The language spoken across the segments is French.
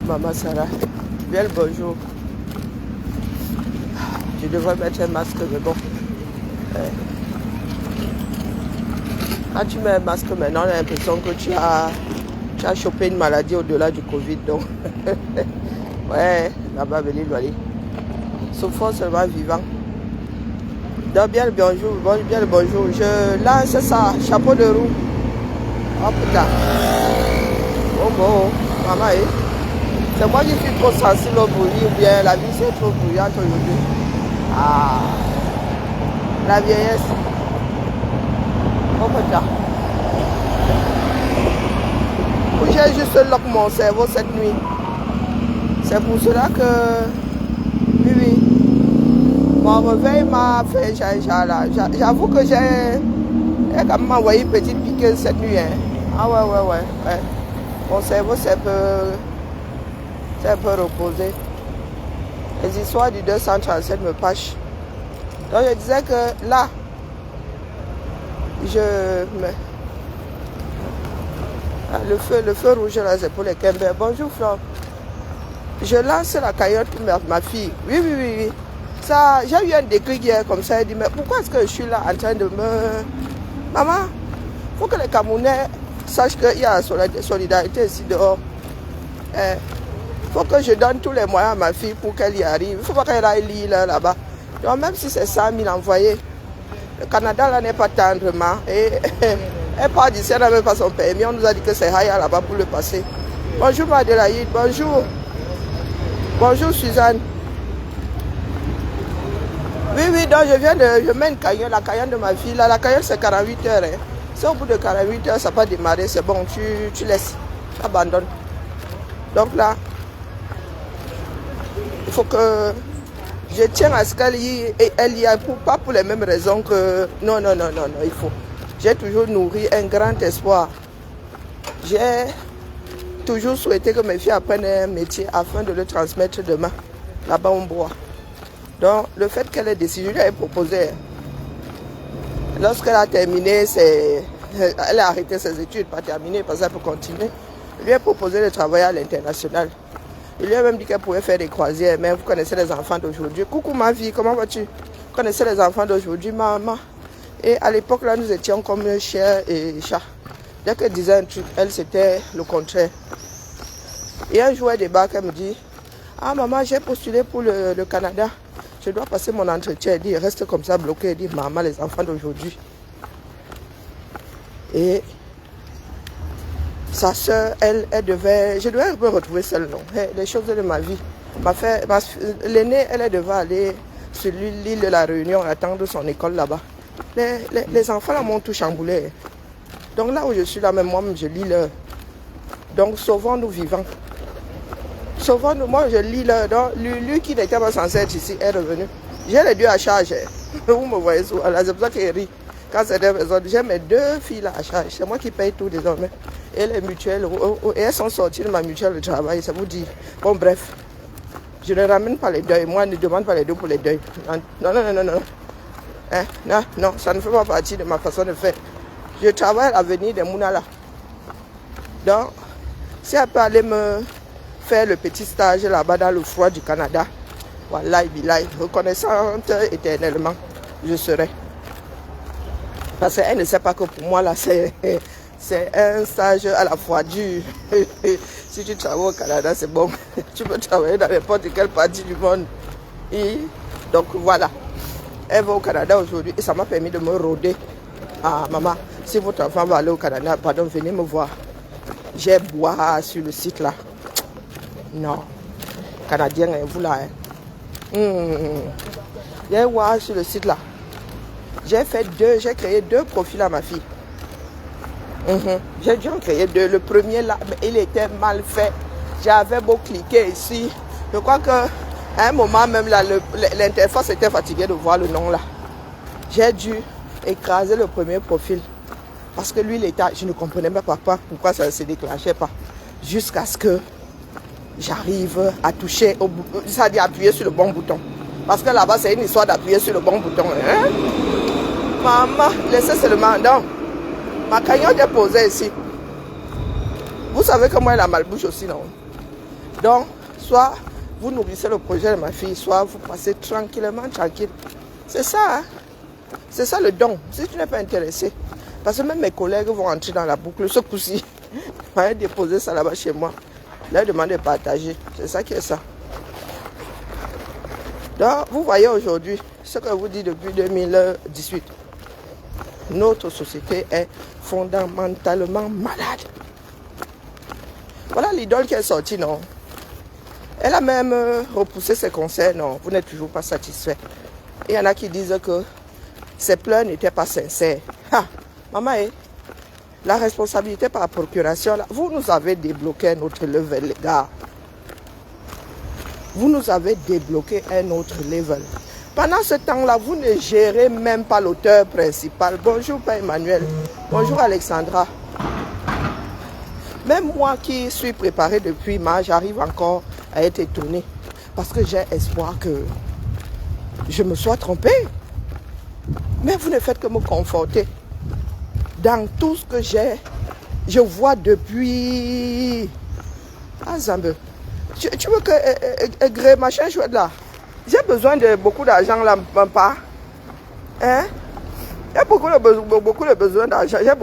Maman Sarah, bien le bonjour. Je devrais mettre un masque, mais bon. Quand tu mets un masque maintenant, on a l'impression que tu as chopé une maladie au-delà du Covid. Donc, ouais, là-bas, Béli-Wali. Souffrons seulement vivant. Donc, bien le bonjour, bien le bonjour. Je lance ça, chapeau de roue. Oh putain. Oh bon, maman, c'est moi qui suis trop sensible au bruit ou bien la vie c'est trop bruyante aujourd'hui. Ah, la vieillesse. Oh putain. J'ai juste lock mon cerveau cette nuit. C'est pour cela que, oui, mon réveil m'a fait là. J'avoue que j'ai quand même envoyé une petite piqueuse cette nuit. Hein. Ah ouais. Mon cerveau s'est un peu reposé. Les histoires du 237 me pâchent. Donc je disais que là, le feu rouge là, c'est pour les Kember. Bonjour Flore. Je lance la caillotte pour ma fille. Oui. Ça, j'ai eu un déclic hier comme ça. Elle dit, mais pourquoi est-ce que je suis là en train de me... Maman, il faut que les Camerounais sachent qu'il y a la solidarité ici dehors. Il faut que je donne tous les moyens à ma fille pour qu'elle y arrive. Il ne faut pas qu'elle aille lire là-bas. Donc même si c'est 100 000 envoyés, le Canada là n'est pas tendrement. Et elle part d'ici, elle n'a même pas son permis. On nous a dit que c'est Haya là-bas pour le passer. Bonjour Madelaïde, bonjour. Bonjour Suzanne. Oui, donc je mets une cagnotte, la cagnotte de ma fille. Là, la cagnotte c'est 48 heures. Hein. Si au bout de 48 heures ça n'a pas démarré, c'est bon, tu laisses, tu abandonnes. Donc là, il faut que je tienne à ce qu'elle y aille, pas pour les mêmes raisons que... Non, il faut. J'ai toujours nourri un grand espoir. J'ai toujours souhaité que mes filles apprennent un métier afin de le transmettre demain. Là-bas, on boit. Donc, le fait qu'elle ait décidé, je lui ai proposé. Lorsqu'elle a terminé, elle a arrêté ses études, pas terminé, parce qu'elle peut continuer. Je lui ai proposé de travailler à l'international. Il lui a même dit qu'elle pouvait faire des croisières, mais vous connaissez les enfants d'aujourd'hui. Coucou ma vie, comment vas-tu? Vous connaissez les enfants d'aujourd'hui, maman. Et à l'époque, là, nous étions comme chien et chat. Dès qu'elle disait un truc, elle, c'était le contraire. Et un jour, elle débarque, elle me dit, ah maman, j'ai postulé pour le Canada. Je dois passer mon entretien. Elle dit, il reste comme ça bloqué. Elle dit, maman, les enfants d'aujourd'hui. Et sa soeur, elle devait... Je devais me retrouver seule, non. Les choses de ma vie. L'aînée, elle devait aller sur l'île de la Réunion, attendre son école là-bas. Les enfants là m'ont tout chamboulé. Donc là où je suis là, même moi, je lis leur. Donc sauvons-nous vivants. Sauvons-nous, moi je lis leur. Donc lui qui n'était pas censé être ici est revenu. J'ai les deux à charge. Vous me voyez souvent. C'est pour ça qu'il rit. Quand c'est des personnes, j'ai mes deux filles là à charge. C'est moi qui paye tout désormais. Et les mutuelles, et elles sont sorties de ma mutuelle de travail, ça vous dit. Bon, bref, je ne ramène pas les deuils. Moi, ne demande pas les deux pour les deuils. Non. Non, ça ne fait pas partie de ma façon de faire. Je travaille à l'avenir des Mounala. Donc, si elle peut aller me faire le petit stage là-bas dans le froid du Canada, wallahi billahi, reconnaissante éternellement, je serai. Parce qu'elle ne sait pas que pour moi, là, c'est un stage à la fois dur. Si tu travailles au Canada, c'est bon. Tu peux travailler dans n'importe quelle partie du monde. Et donc, voilà. Elle va au Canada aujourd'hui et ça m'a permis de me rôder. Ah, maman, si votre enfant va aller au Canada, pardon, venez me voir. J'ai boire sur le site là. Non. Canadien, vous là. J'ai boire sur le site là. J'ai créé deux profils à ma fille. J'ai dû en créer deux. Le premier là, il était mal fait. J'avais beau cliquer ici. Je crois qu'à un moment même là, l'interface était fatiguée de voir le nom là. J'ai dû écraser le premier profil. Parce que lui, je ne comprenais pas pourquoi ça ne se déclenchait pas. Jusqu'à ce que j'arrive à toucher, c'est-à-dire appuyer sur le bon bouton. Parce que là-bas, c'est une histoire d'appuyer sur le bon bouton. Hein? Maman, laissez seulement. Donc, ma cagnotte est posée ici. Vous savez que moi, elle a malbouche aussi, non? Donc, soit vous nourrissez le projet de ma fille, soit vous passez tranquillement, tranquille. C'est ça, hein? C'est ça le don. Si tu n'es pas intéressé, parce que même mes collègues vont entrer dans la boucle. Ce coup-ci, je vais déposer ça là-bas chez moi. Leur demander de partager. C'est ça qui est ça. Donc, vous voyez aujourd'hui ce que je vous dis depuis 2018. Notre société est fondamentalement malade. Voilà l'idole qui est sortie, non? Elle a même repoussé ses conseils, non? Vous n'êtes toujours pas satisfait. Il y en a qui disent que ses pleurs n'étaient pas sincères. Ah, maman, la responsabilité par procuration, là, vous nous avez débloqué un autre level, les gars. Vous nous avez débloqué un autre level. Pendant ce temps-là, vous ne gérez même pas l'auteur principal. Bonjour, Père Emmanuel. Bonjour, Alexandra. Même moi qui suis préparée depuis mars, j'arrive encore à être étonnée. Parce que j'ai espoir que je me sois trompée. Mais vous ne faites que me conforter dans tout ce que je vois depuis... Ah, Zambe. Tu veux que Gré, machin chouette là? J'ai besoin de beaucoup d'argent là, même pas. Hein? J'ai beaucoup de besoin d'argent. J'ai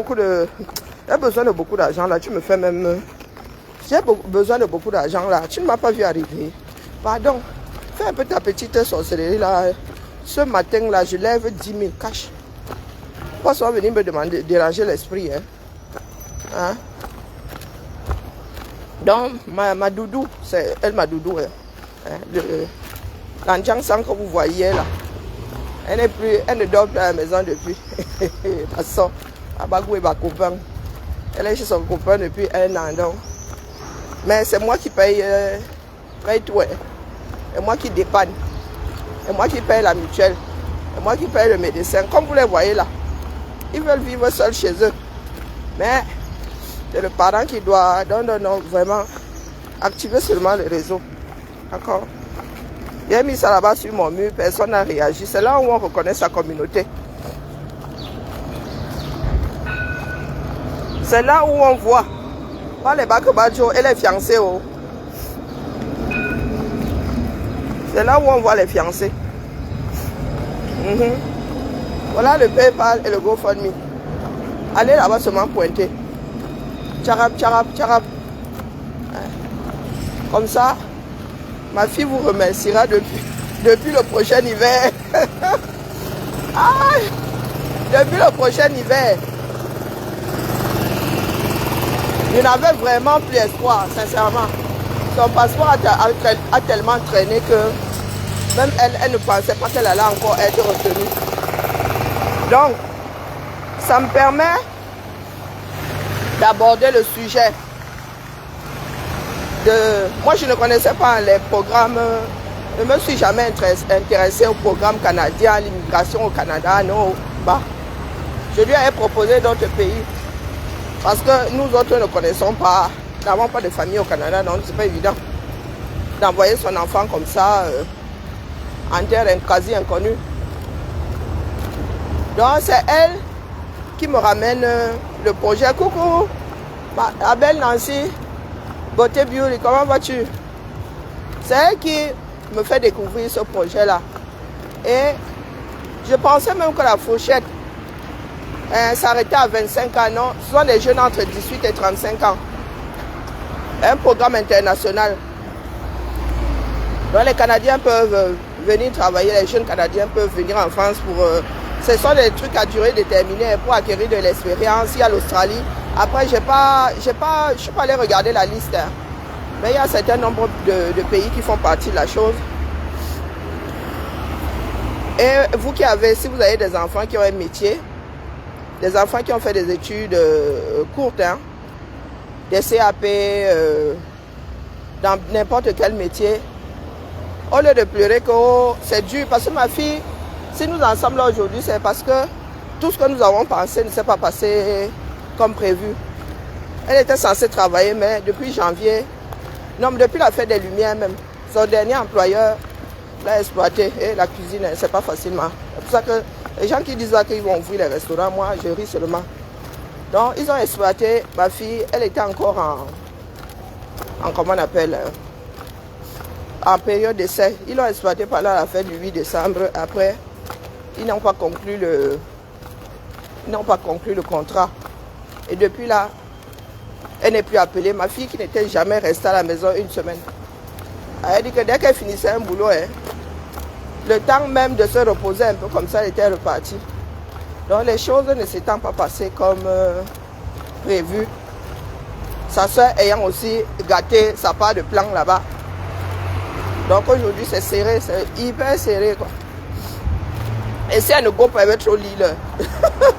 besoin de beaucoup d'argent là. Tu me fais même... J'ai besoin de beaucoup d'argent là. Tu ne m'as pas vu arriver. Pardon. Fais un peu ta petite sorcellerie là. Ce matin là, je lève 10 000 cash. Pas soit venir me demander, déranger l'esprit. Hein? Hein? Donc, ma doudou, c'est elle ma doudou. Hein? L'enjang sang que vous voyez là, elle ne dort plus à la maison depuis. Parce que elle est chez son copain depuis 1 an. Donc. Mais c'est moi qui paye tout. Hein? C'est moi qui dépanne. C'est moi qui paye la mutuelle. C'est moi qui paye le médecin. Comme vous les voyez là, ils veulent vivre seuls chez eux. Mais c'est le parent qui doit, non, vraiment, activer seulement le réseau. D'accord? J'ai mis ça là-bas sur mon mur, personne n'a réagi. C'est là où on reconnaît sa communauté. C'est là où on voit. Pas les Bakabadjo et les fiancés. Oh. C'est là où on voit les fiancés. Voilà le PayPal et le GoFundMe. Allez là-bas seulement pointer. Tcharap, tcharap, tcharap. Comme ça, ma fille vous remerciera depuis le prochain hiver. Ah, depuis le prochain hiver. Je n'avais vraiment plus espoir, sincèrement. Son passeport a tellement traîné que même elle ne pensait pas qu'elle allait encore être retenue. Donc, ça me permet d'aborder le sujet. Moi, je ne connaissais pas les programmes. Je ne me suis jamais intéressé au programme canadien, l'immigration au Canada. Non, bah, je lui ai proposé d'autres pays. Parce que nous autres ne connaissons pas, n'avons pas de famille au Canada, donc c'est pas évident d'envoyer son enfant comme ça en terre quasi inconnue. Donc c'est elle qui me ramène le projet. Coucou, la belle Nancy, Beauté Beauty, comment vas-tu? C'est elle qui me fait découvrir ce projet-là. Et je pensais même que la fourchette s'arrêtait à 25 ans, non? Ce sont des jeunes entre 18 et 35 ans. Un programme international. Donc les Canadiens peuvent venir travailler, les jeunes Canadiens peuvent venir en France pour... ce sont des trucs à durée déterminée pour acquérir de l'expérience. Il y a l'Australie. Après, je suis pas allé regarder la liste. Hein. Mais il y a un certain nombre de pays qui font partie de la chose. Et vous qui avez, si vous avez des enfants qui ont un métier, des enfants qui ont fait des études courtes, hein, des CAP, dans n'importe quel métier, au lieu de pleurer que oh, c'est dur, parce que ma fille, si nous en sommes là aujourd'hui, c'est parce que tout ce que nous avons pensé ne s'est pas passé comme prévu. Elle était censée travailler, mais depuis janvier, non, mais depuis la fête des Lumières même, son dernier employeur l'a exploité. Et la cuisine, c'est pas facilement. C'est pour ça que les gens qui disent qu'ils vont ouvrir les restaurants, moi, je ris seulement. Donc, ils ont exploité ma fille. Elle était encore en comment on appelle, en période d'essai. Ils l'ont exploité pendant la fête du 8 décembre. Après, ils n'ont pas conclu le contrat. Et depuis là, elle n'est plus appelée. Ma fille qui n'était jamais restée à la maison une semaine. Elle a dit que dès qu'elle finissait un boulot, le temps même de se reposer un peu comme ça, elle était repartie. Donc les choses ne s'étant pas passées comme prévu. Sa soeur ayant aussi gâté sa part de plan là-bas. Donc aujourd'hui c'est serré, c'est hyper serré quoi. Et si elle ne go pas, elle va trop lire.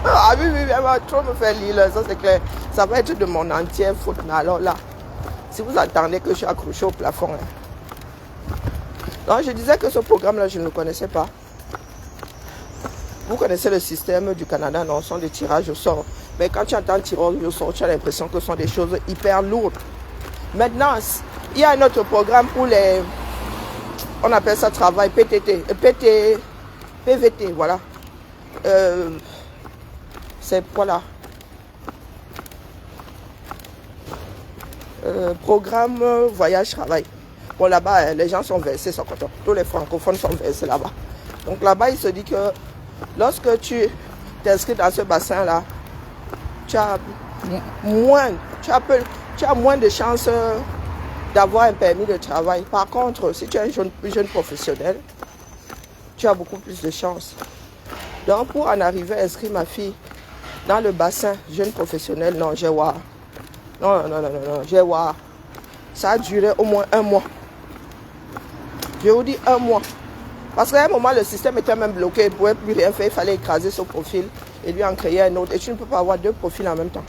Ah oui, elle va trop me faire lire, ça c'est clair. Ça va être de mon entière faute. Mais alors là, si vous attendez que je suis accroché au plafond. Donc je disais que ce programme-là, je ne le connaissais pas. Vous connaissez le système du Canada, non, ce sont des tirages au sort. Mais quand tu entends tirage au sort, tu as l'impression que ce sont des choses hyper lourdes. Maintenant, il y a un autre programme pour les... On appelle ça travail PTT, PVT, voilà. C'est voilà. Programme voyage-travail. Bon, là-bas, les gens sont versés, sont contents. Tous les francophones sont versés là-bas. Donc là-bas, il se dit que lorsque tu t'inscris dans ce bassin-là, tu as moins de chances d'avoir un permis de travail. Par contre, si tu es un jeune professionnel, tu as beaucoup plus de chances. Donc, pour en arriver à inscrire ma fille dans le bassin jeune professionnel, non, j'ai voir. Non, j'ai voir. Ça a duré au moins un mois. Je vous dis un mois. Parce qu'à un moment, le système était même bloqué. Il ne pouvait plus rien faire. Il fallait écraser ce profil et lui en créer un autre. Et tu ne peux pas avoir deux profils en même temps.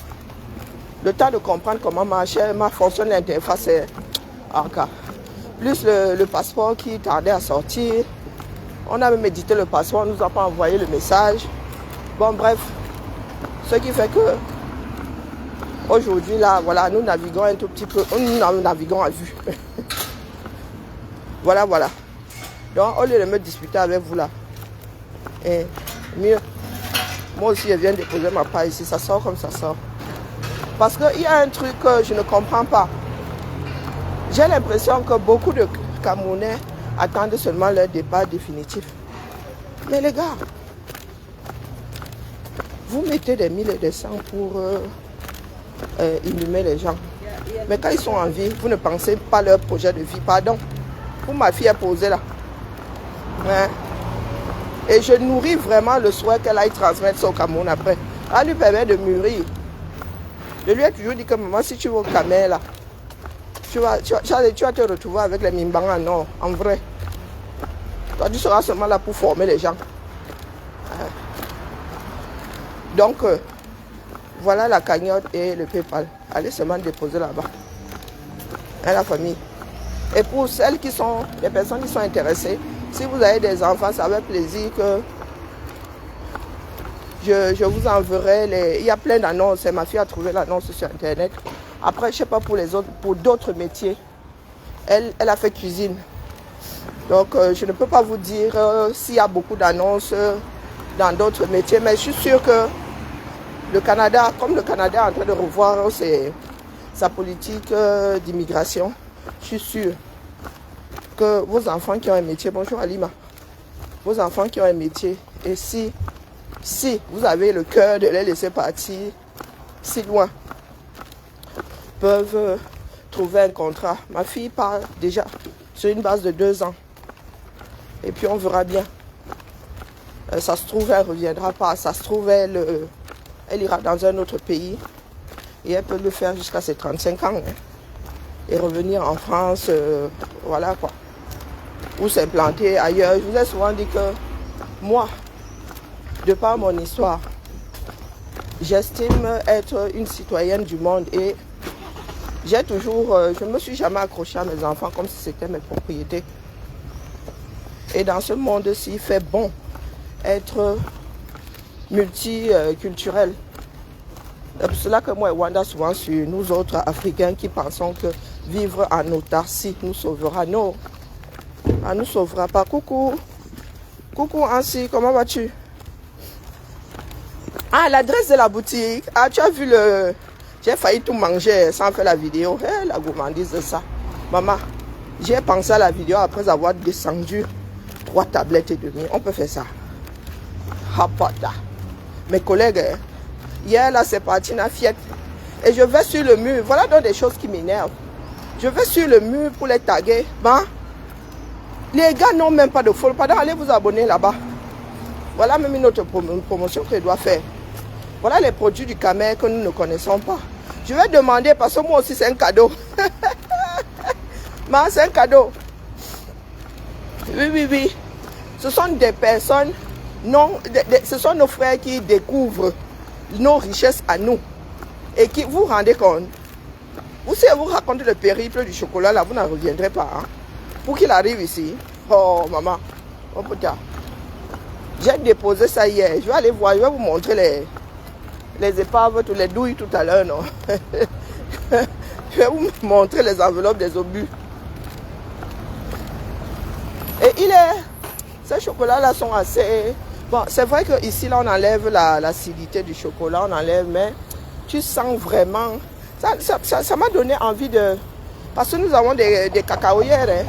Le temps de comprendre comment fonctionne l'interface, c'est arca. Plus le passeport qui tardait à sortir. On a même édité le passeport, on ne nous a pas envoyé le message. Bon, bref. Ce qui fait que aujourd'hui, là, voilà, nous naviguons un tout petit peu. Nous naviguons à vue. Voilà. Donc, au lieu de me disputer avec vous là, et mieux, moi aussi, je viens de déposer ma part ici. Ça sort comme ça sort. Parce qu'il y a un truc que je ne comprends pas. J'ai l'impression que beaucoup de Camerounais attendent seulement leur départ définitif. Mais les gars, vous mettez des 1000 et des cents pour inhumer les gens. Mais quand ils sont en vie, vous ne pensez pas leur projet de vie. Pardon. Pour ma fille est posée là. Hein? Et je nourris vraiment le souhait qu'elle aille transmettre ça au Cameroun après. Elle lui permet de mûrir. Je lui ai toujours dit que maman, si tu vas au Cameroun là, tu vas te retrouver avec les Mimbanga, non, en vrai. Toi, tu seras seulement là pour former les gens. Donc, voilà la cagnotte et le PayPal. Allez seulement déposer là-bas. Hein, la famille. Et pour celles qui sont, les personnes qui sont intéressées, si vous avez des enfants, c'est avec plaisir que je vous enverrai les... Il y a plein d'annonces. Ma fille a trouvé l'annonce sur Internet. Après, je ne sais pas pour les autres, pour d'autres métiers. Elle a fait cuisine. Donc, je ne peux pas vous dire s'il y a beaucoup d'annonces dans d'autres métiers. Mais je suis sûre que le Canada, comme le Canada est en train de revoir sa politique d'immigration, je suis sûre que vos enfants qui ont un métier, bonjour Alima, vos enfants qui ont un métier, et si vous avez le cœur de les laisser partir si loin, peuvent trouver un contrat. Ma fille part déjà sur une base de 2 ans. Et puis on verra bien. Ça se trouve, elle ne reviendra pas. Ça se trouve, elle ira dans un autre pays. Et elle peut le faire jusqu'à ses 35 ans. Hein, et revenir en France, voilà quoi. Ou s'implanter ailleurs. Je vous ai souvent dit que moi, de par mon histoire, j'estime être une citoyenne du monde. Et j'ai toujours, je ne me suis jamais accrochée à mes enfants comme si c'était mes propriétés. Et dans ce monde-ci, il fait bon être multiculturel. C'est pour cela que moi et Wanda, souvent sur nous autres Africains qui pensons que vivre en autarcie nous sauvera. Non, ça ne nous sauvera pas. Coucou Ansi, comment vas-tu? Ah, l'adresse de la boutique. Ah, tu as vu le... J'ai failli tout manger sans faire la vidéo. La gourmandise de ça. Maman, J'ai pensé à la vidéo après avoir descendu 3 tablettes et demie. On peut faire ça. Hapata. Mes collègues, hier là c'est parti na fiette. Et je vais sur le mur. Voilà donc des choses qui m'énervent. Je vais sur le mur pour les taguer. Ben, les gars n'ont même pas de follow. Pardon, allez vous abonner là-bas. Voilà même une autre promotion que je dois faire. Voilà les produits du Camer que nous ne connaissons pas. Je vais demander parce que moi aussi c'est un cadeau. Mais c'est un cadeau. Oui, oui, oui. Ce sont des personnes, non, ce sont nos frères qui découvrent nos richesses à nous. Et qui vous rendez compte. Vous savez, vous racontez le périple du chocolat, là, vous n'en reviendrez pas. Hein? Pour qu'il arrive ici. Oh, maman. Oh, putain. J'ai déposé ça hier. Je vais aller voir, je vais vous montrer les épaves, tous les douilles tout à l'heure, non? Je vais vous montrer les enveloppes des obus. Et ces chocolats-là sont assez... Bon, c'est vrai qu'ici, là, on enlève l'acidité du chocolat, on enlève, mais tu sens vraiment... Ça m'a donné envie de... Parce que nous avons des cacaoyères. Hein.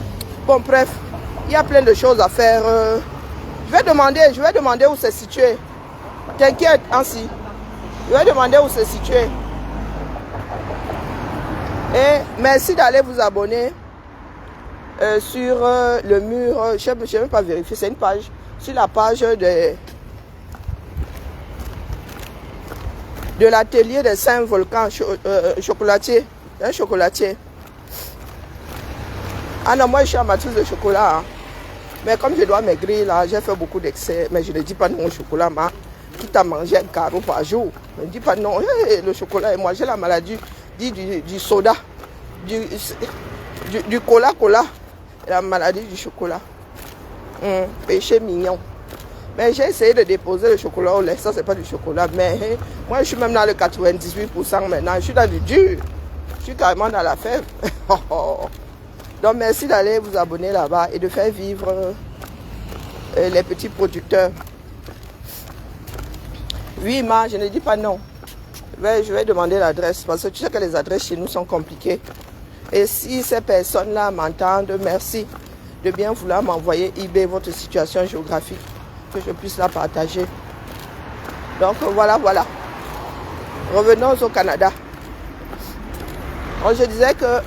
Bon, bref, il y a plein de choses à faire. Je vais demander où c'est situé. T'inquiète, Ansi. Je vais demander où c'est situé. Et merci d'aller vous abonner sur le mur. Je n'ai même pas vérifié, c'est une page. Sur la page de l'atelier de Saint-Volcan chocolatier. Un chocolatier. Ah non, moi je suis amatrice de chocolat. Hein. Mais comme je dois maigrir, là, j'ai fait beaucoup d'excès. Mais je ne dis pas non au chocolat, mais quitte à manger un carreau par jour. Je ne dis pas non, hey, le chocolat. Et moi, j'ai la maladie du soda, du cola. La maladie du chocolat. Péché mignon. Mais j'ai essayé de déposer le chocolat au lait. Ça, c'est pas du chocolat. Mais moi, je suis même dans le 98% maintenant. Je suis dans du dur. Je suis carrément dans la fève. Donc, merci d'aller vous abonner là-bas et de faire vivre les petits producteurs. Oui, ma, je ne dis pas non. Je vais demander l'adresse parce que tu sais que les adresses chez nous sont compliquées. Et si ces personnes-là m'entendent, merci de bien vouloir m'envoyer eBay votre situation géographique, que je puisse la partager. Donc voilà. Revenons au Canada. Donc, je disais que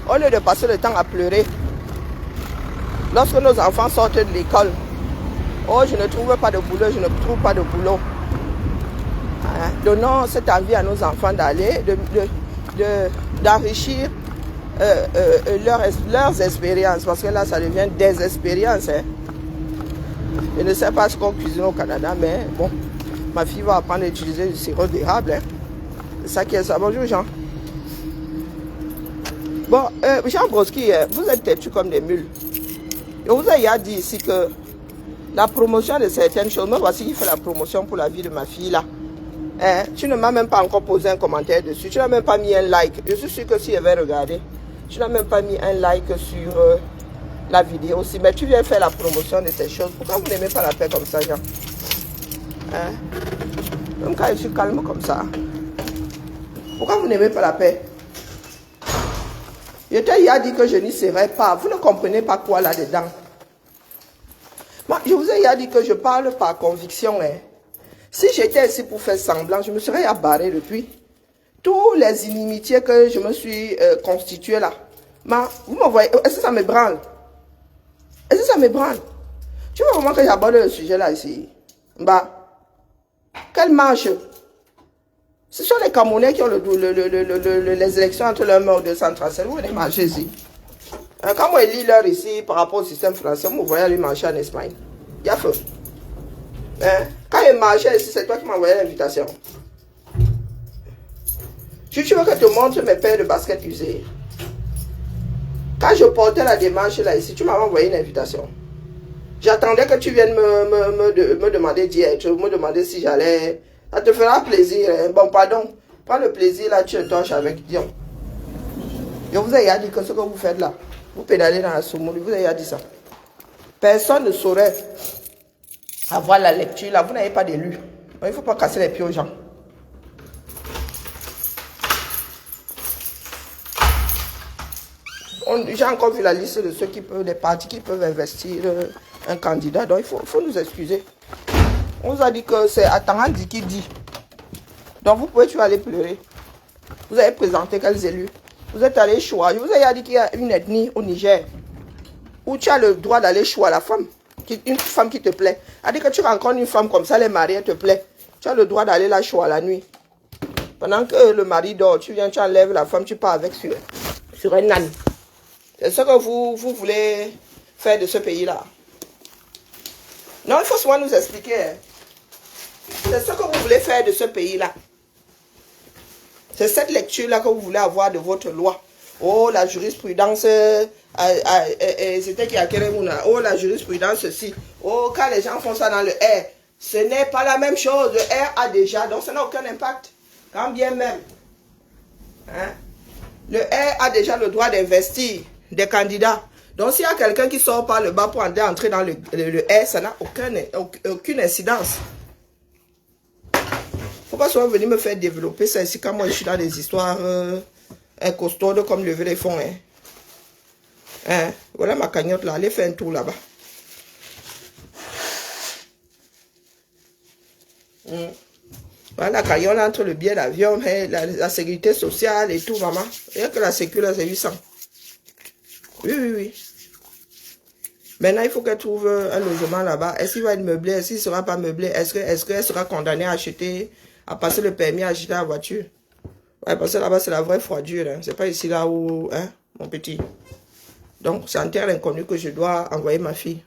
au lieu de passer le temps à pleurer, lorsque nos enfants sortent de l'école, oh je ne trouve pas de boulot, Hein? Donnons cette envie à nos enfants d'aller, d'enrichir leurs expériences, parce que là ça devient des expériences. Hein. Je ne sais pas ce qu'on cuisine au Canada, mais bon, ma fille va apprendre à utiliser du sirop d'érable. Hein. C'est ça qui est ça. Bonjour Jean. Bon, Jean Broski, vous êtes têtus comme des mules. Je vous ai dit ici que la promotion de certaines choses, moi voici qui fait la promotion pour la vie de ma fille là. Hein? Tu ne m'as même pas encore posé un commentaire dessus, tu n'as même pas mis un like. Je suis sûr que si elle va regarder, tu n'as même pas mis un like sur la vidéo aussi. Mais tu viens faire la promotion de ces choses. Pourquoi vous n'aimez pas la paix comme ça, Jean? Hein? Même quand je suis calme comme ça. Pourquoi vous n'aimez pas la paix? Je t'ai dit que je n'y serai pas. Vous ne comprenez pas quoi là-dedans. Moi, je vous ai dit que je parle par conviction. Hein. Si j'étais ici pour faire semblant, je me serais abarré depuis. Tous les inimitiés que je me suis constituées là. Mais vous me voyez, est-ce que ça me branle? Est-ce que ça me branle? Tu vois vraiment que j'aborde le sujet là ici? Bah, quelle marche? Ce sont les Camerounais qui ont les élections entre leur mort de centrale. Vous venez marcher ici. Quand moi, je lis l'heure ici par rapport au système français, vous voyez aller marcher en Espagne. Il y a feu. Hein? Quand il marchait ici, c'est toi qui m'envoyais l'invitation. Si tu veux que je te montre mes paires de baskets usées. Quand je portais la démarche là ici, tu m'avais envoyé une invitation. J'attendais que tu viennes me demander d'y être, me demander si j'allais... Ça te fera plaisir. Hein? Bon, pardon. Prends le plaisir là, tu te torches avec Dion. Je vous ai dit que ce que vous faites là, vous pédalez dans la soumoule, vous avez dit ça. Personne ne saurait avoir la lecture là, vous n'avez pas d'élu. Il ne faut pas casser les pieds aux gens. J'ai encore vu la liste de ceux qui peuvent, des partis qui peuvent investir un candidat. Donc, il faut nous excuser. On vous a dit que c'est Atangandi qui dit. Donc, vous pouvez toujours aller pleurer. Vous avez présenté quels élus? Vous êtes allé choisir. Je vous ai dit qu'il y a une ethnie au Niger où tu as le droit d'aller choisir la femme. Une femme qui te plaît. C'est-à-dire que tu rencontres une femme comme ça, les mariés, elle te plaît. Tu as le droit d'aller la choisir la nuit. Pendant que le mari dort, tu viens, tu enlèves la femme, tu pars avec sur un âne. C'est ce que vous voulez faire de ce pays-là. Non, il faut souvent nous expliquer. Hein. C'est ce que vous voulez faire de ce pays-là. C'est cette lecture-là que vous voulez avoir de votre loi. Oh, la jurisprudence, c'était qui a Keremuna. Oh, la jurisprudence, ceci. Oh, quand les gens font ça dans le R, ce n'est pas la même chose. Le R a déjà, donc ça n'a aucun impact. Quand bien même. Hein? Le R a déjà le droit d'investir des candidats. Donc, s'il y a quelqu'un qui sort par le bas pour entrer dans le R, ça n'a aucune incidence. Faut pas souvent venir me faire développer ça ici quand moi je suis dans des histoires costaudes comme lever les fonds. Hein. Hein? Voilà ma cagnotte là, allez faire un tour là-bas. Voilà la cagnotte entre le billet d'avion, la sécurité sociale et tout, maman. Rien que la sécurité là, c'est 800. Oui. Maintenant, il faut qu'elle trouve un logement là-bas. Est-ce qu'il va être meublé? Est-ce qu'il ne sera pas meublé? Est-ce qu'elle sera condamnée à passer le permis à acheter la voiture? Ouais, parce que là-bas, c'est la vraie froidure. Hein. C'est pas ici là où, hein, mon petit. Donc, c'est en terre inconnue que je dois envoyer ma fille.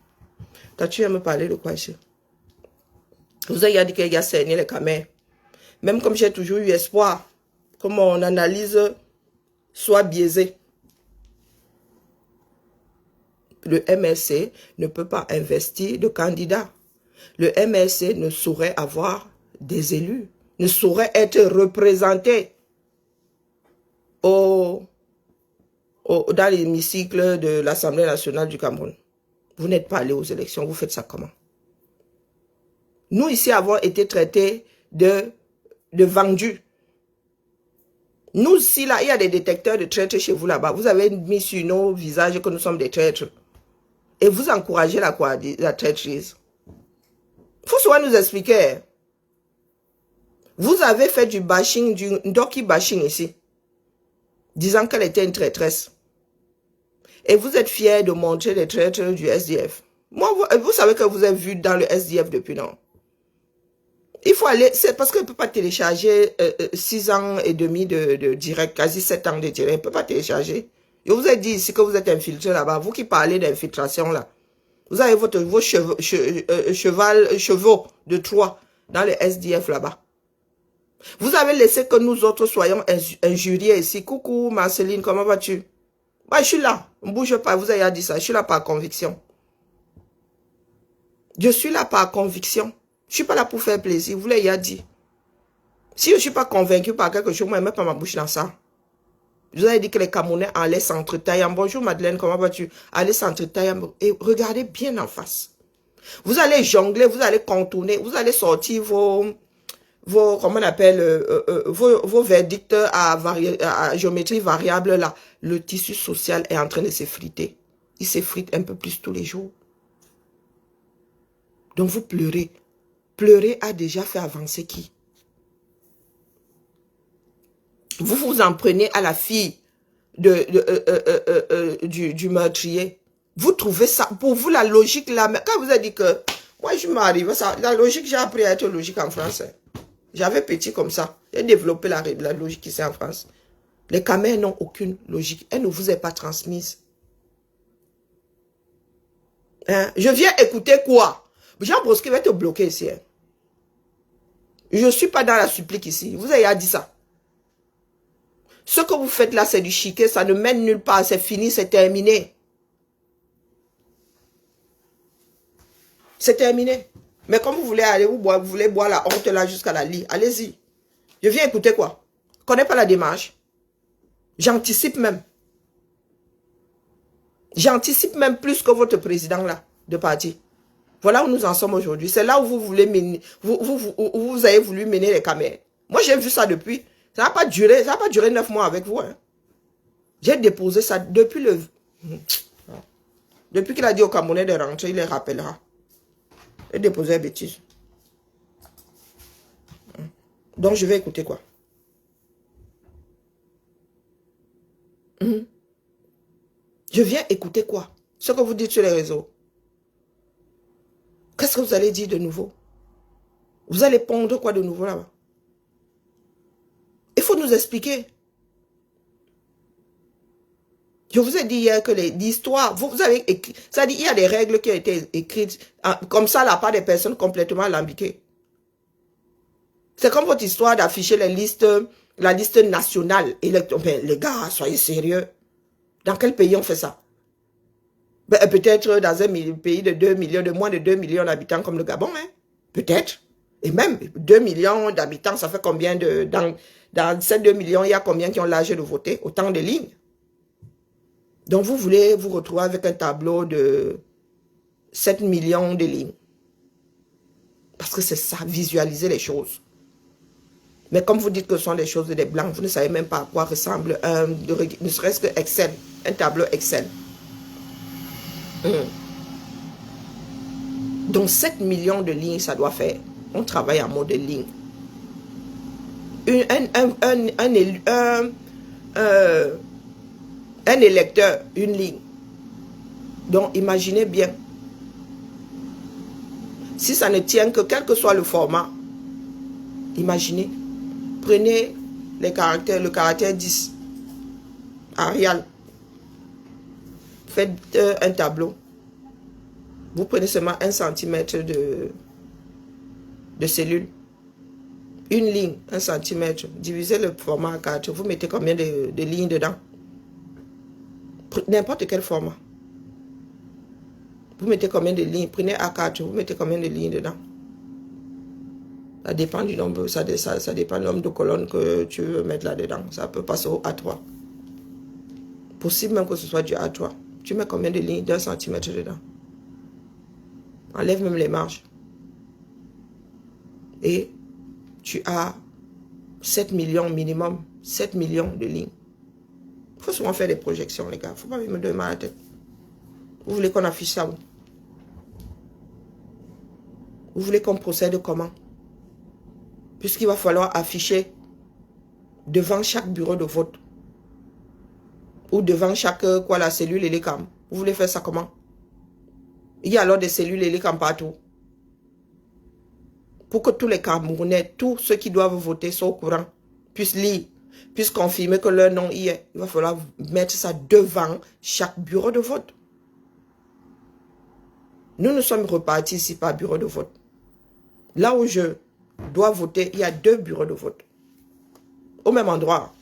Toi, tu viens me parler de quoi ici? Vous avez dit qu'il y a cerné les camères. Même comme j'ai toujours eu espoir que mon analyse soit biaisée. Le MLC ne peut pas investir de candidats. Le MLC ne saurait avoir des élus, ne saurait être représenté dans l'hémicycle de l'Assemblée nationale du Cameroun. Vous n'êtes pas allé aux élections, vous faites ça comment? Nous ici avons été traités de vendus. Nous ici, là, il y a des détecteurs de traîtres chez vous là-bas. Vous avez mis sur nos visages que nous sommes des traîtres. Et vous encouragez la traîtrise. Il faut souvent nous expliquer. Vous avez fait du bashing, du Ndoki bashing ici, disant qu'elle était une traîtresse. Et vous êtes fiers de montrer les traîtres du SDF. Moi, vous savez que vous êtes vu dans le SDF depuis, non? Il faut aller, c'est parce qu'on ne peut pas télécharger 6 ans et demi de direct, quasi 7 ans de direct, on ne peut pas télécharger. Je vous ai dit ici que vous êtes infiltré là-bas, vous qui parlez d'infiltration là. Vous avez vos chevaux de Troie dans le SDF là-bas. Vous avez laissé que nous autres soyons injuriés ici. Coucou Marceline, comment vas-tu? Moi, je suis là, ne bouge pas, vous avez dit ça, je suis là par conviction. Je suis là par conviction. Je ne suis pas là pour faire plaisir, vous l'avez dit. Si je ne suis pas convaincu par quelque chose, moi, je ne mets pas ma bouche dans ça. Je vous avais dit que les Camerounais allaient s'entretailler. Bonjour Madeleine, comment vas-tu? Allez s'entretailler et regardez bien en face. Vous allez jongler, vous allez contourner, vous allez sortir vos comment on appelle, vos verdicts à géométrie variable là. Le tissu social est en train de s'effriter. Il s'effrite un peu plus tous les jours. Donc vous pleurez. Pleurer a déjà fait avancer qui? Vous vous en prenez à la fille du meurtrier. Vous trouvez ça, pour vous, la logique là, quand vous avez dit que, moi je m'arrive, la logique, j'ai appris à être logique en français. J'avais petit comme ça. J'ai développé la logique ici en France. Les Camers n'ont aucune logique. Elle ne vous est pas transmise. Hein? Je viens écouter quoi? Jean Brosquet va te bloquer ici. Hein? Je ne suis pas dans la supplique ici. Vous avez dit ça. Ce que vous faites là, c'est du chiquet. Ça ne mène nulle part. C'est fini, c'est terminé. C'est terminé. Mais comme vous voulez aller, vous voulez boire la honte là jusqu'à la lit. Allez-y. Je viens écouter quoi? Je ne connais pas la démarche. J'anticipe même. J'anticipe même plus que votre président là, de parti. Voilà où nous en sommes aujourd'hui. C'est là où vous voulez mener, vous avez voulu mener les Camers. Moi, j'ai vu ça depuis. Ça n'a pas duré 9 mois avec vous. Hein. J'ai déposé ça depuis Depuis qu'il a dit au Camerounais de rentrer, il les rappellera. Et déposer les bêtises. Donc, je vais écouter quoi? Je viens écouter quoi? Ce que vous dites sur les réseaux. Qu'est-ce que vous allez dire de nouveau? Vous allez pondre quoi de nouveau là-bas? Il faut nous expliquer. Je vous ai dit hier que l'histoire, vous avez écrit, ça dit, il y a des règles qui ont été écrites comme ça là, par des personnes complètement alambiquées. C'est comme votre histoire d'afficher la liste nationale. Ben, les gars, soyez sérieux. Dans quel pays on fait ça? Ben, peut-être dans un pays de 2 millions, de moins de 2 millions d'habitants comme le Gabon, hein? Peut-être. Et même 2 millions d'habitants, ça fait combien de... Dans ces 2 millions, il y a combien qui ont l'âge de voter? Autant de lignes. Donc, vous voulez vous retrouver avec un tableau de 7 millions de lignes. Parce que c'est ça, visualiser les choses. Mais comme vous dites que ce sont des choses des blancs, vous ne savez même pas à quoi ressemble ne serait-ce que Excel, un tableau Excel. Donc 7 millions de lignes, ça doit faire. On travaille en mode ligne. Un électeur, une ligne. Donc imaginez bien. Si ça ne tient que quel que soit le format, imaginez. Prenez le caractère 10. Arial. Faites un tableau. Vous prenez seulement 1 centimètre de cellule. Une ligne, 1 centimètre. Divisez le format à 4. Vous mettez combien de lignes dedans? N'importe quel format. Vous mettez combien de lignes? Prenez A4, vous mettez combien de lignes dedans? Ça dépend du nombre, ça dépend du nombre de colonnes que tu veux mettre là-dedans. Ça peut passer au A3. Possible même que ce soit du A3. Tu mets combien de lignes? 2 centimètres dedans. Enlève même les marges. Et tu as 7 millions minimum. 7 millions de lignes. Il faut souvent faire des projections, les gars. Il ne faut pas me donner mal à la tête. Vous voulez qu'on affiche ça où? Vous voulez qu'on procède comment? Puisqu'il va falloir afficher devant chaque bureau de vote. Ou devant chaque, la cellule et les cams. Vous voulez faire ça comment? Il y a alors des cellules et les cams partout. Pour que tous les Camerounais, tous ceux qui doivent voter soient au courant, puissent lire, puissent confirmer que leur nom y est. Il va falloir mettre ça devant chaque bureau de vote. Nous sommes repartis ici par bureau de vote. Là où je dois voter, il y a 2 bureaux de vote. Au même endroit.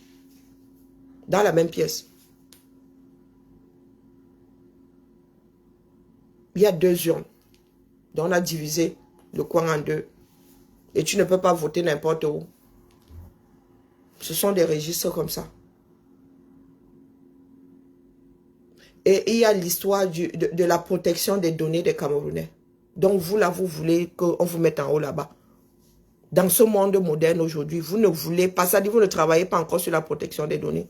Dans la même pièce. Il y a 2 urnes. Donc on a divisé le coin en 2. Et tu ne peux pas voter n'importe où. Ce sont des registres comme ça. Et il y a l'histoire de la protection des données des Camerounais. Donc vous là, vous voulez qu'on vous mette en haut là-bas. Dans ce monde moderne aujourd'hui, vous ne voulez pas, ça dit vous ne travaillez pas encore sur la protection des données.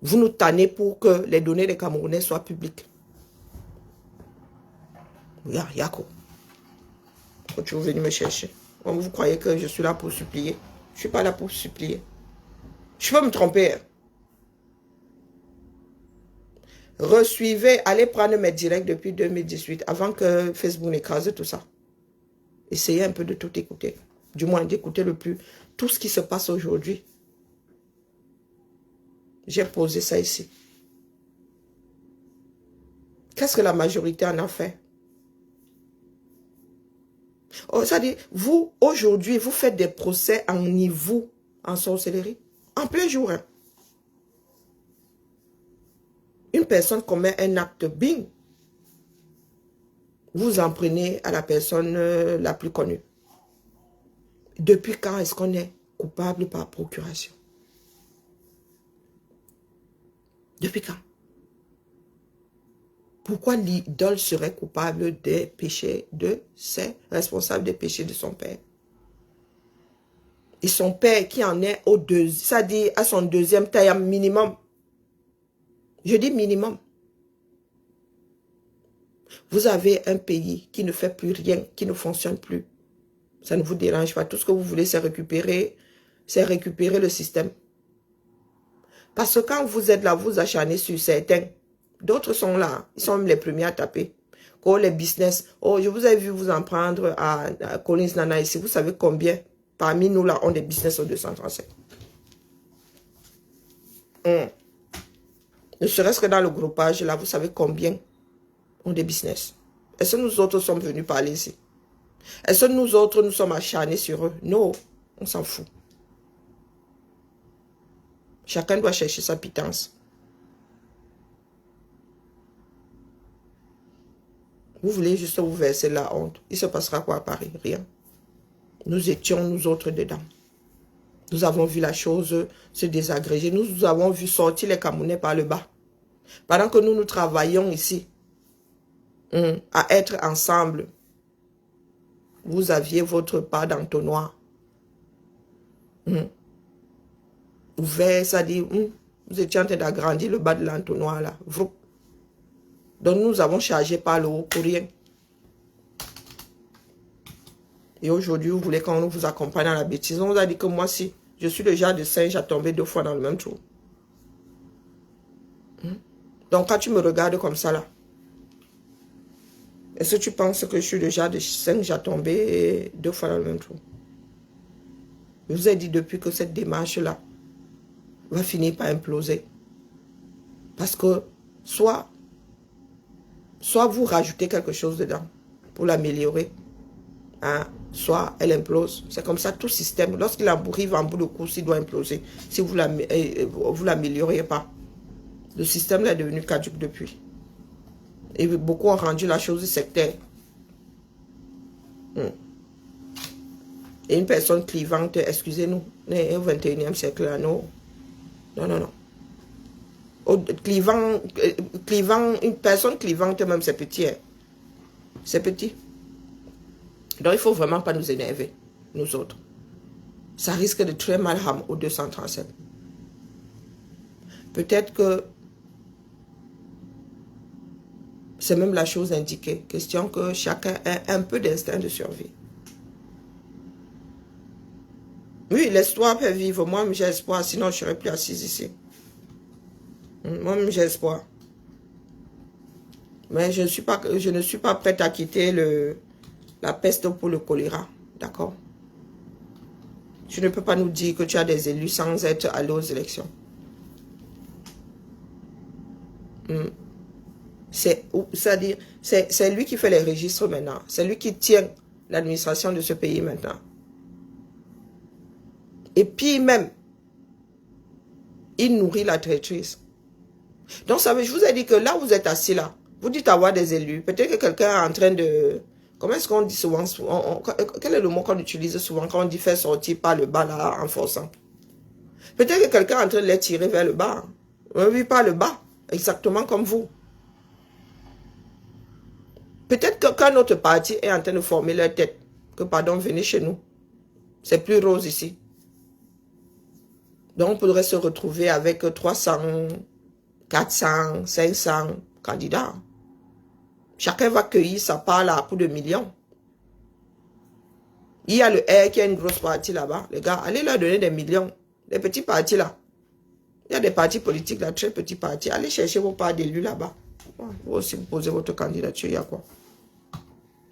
Vous nous tannez pour que les données des Camerounais soient publiques. Yako. Quand tu es venu me chercher. Vous croyez que je suis là pour supplier? Je ne suis pas là pour supplier. Je peux me tromper. Resuivez, allez prendre mes directs depuis 2018, avant que Facebook n'écrase tout ça. Essayez un peu de tout écouter. Du moins d'écouter le plus. Tout ce qui se passe aujourd'hui. J'ai posé ça ici. Qu'est-ce que la majorité en a fait? Oh, ça dit, vous, aujourd'hui, vous faites des procès en niveau, en sorcellerie. En plein jour. Hein. Une personne commet un acte, bing. Vous en prenez à la personne la plus connue. Depuis quand est-ce qu'on est coupable par procuration? Depuis quand? Pourquoi l'idole serait coupable des péchés de ses responsables des péchés de son père? Et son père qui en est au deuxième, ça dit à son deuxième taille minimum. Je dis minimum. Vous avez un pays qui ne fait plus rien, qui ne fonctionne plus. Ça ne vous dérange pas. Tout ce que vous voulez, c'est récupérer le système. Parce que quand vous êtes là, vous acharnez sur certains. D'autres sont là. Ils sont même les premiers à taper. Oh, les business. Oh, je vous ai vu vous en prendre à Collins Nana ici. Vous savez combien parmi nous là ont des business au 237. Ne serait-ce que dans le groupage là, vous savez combien ont des business. Est-ce que nous autres sommes venus parler ici? Est-ce que nous autres, nous sommes acharnés sur eux? Non, on s'en fout. Chacun doit chercher sa pitance. Vous voulez juste vous verser la honte. Il se passera quoi à Paris? Rien. Nous étions, nous autres, dedans. Nous avons vu la chose se désagréger. Nous avons vu sortir les Camerounais par le bas. Pendant que nous travaillons ici, à être ensemble, vous aviez votre part d'entonnoir. Ouvert, ça dit, vous étiez en train d'agrandir le bas de l'entonnoir là. Donc nous avons chargé par le haut pour rien. Et aujourd'hui, vous voulez qu'on vous accompagne dans la bêtise. On vous a dit que moi, si je suis le genre de singe à tomber 2 fois dans le même trou. Donc quand tu me regardes comme ça là, est-ce que tu penses que je suis le genre de singe à tomber 2 fois dans le même trou? Je vous ai dit depuis que cette démarche-là va finir par imploser. Parce que soit vous rajoutez quelque chose dedans pour l'améliorer, soit elle implose. C'est comme ça tout système. Lorsqu'il arrive en bout de course, il doit imploser. Si vous ne l'améliorez pas. Le système là est devenu caduc depuis. Et beaucoup ont rendu la chose sectaire. Et une personne clivante, excusez-nous, au 21e siècle, là, non. Non, non, non. Une personne clivante même, c'est petit. Hein. C'est petit. Donc, il ne faut vraiment pas nous énerver, nous autres. Ça risque de très mal au 237. Peut-être que c'est même la chose indiquée. Question que chacun ait un peu d'instinct de survie. Oui, l'espoir peut vivre. Moi, j'ai espoir. Sinon, je ne serais plus assise ici. Moi, j'ai espoir. Mais je ne suis pas prête à quitter la peste pour le choléra. D'accord? Tu ne peux pas nous dire que tu as des élus sans être allé aux élections. C'est-à-dire, c'est lui qui fait les registres maintenant. C'est lui qui tient l'administration de ce pays maintenant. Et puis même, il nourrit la traîtrise. Donc, je vous ai dit que là où vous êtes assis là, vous dites avoir des élus. Peut-être que quelqu'un est en train de... Comment est-ce qu'on dit souvent? Quel est le mot qu'on utilise souvent quand on dit faire sortir par le bas là en forçant? Peut-être que quelqu'un est en train de les tirer vers le bas. Oui, par le bas. Exactement comme vous. Peut-être qu'un autre parti est en train de former leur tête. Que pardon, venez chez nous. C'est plus rose ici. Donc on pourrait se retrouver avec 300, 400, 500 candidats. Chacun va cueillir sa part là à coups de millions. Il y a le R qui a une grosse partie là-bas. Les gars, allez leur donner des millions. Les petits partis là. Il y a des partis politiques là, très petits partis. Allez chercher vos parts d'élus là-bas. Vous aussi vous posez votre candidature, il y a quoi?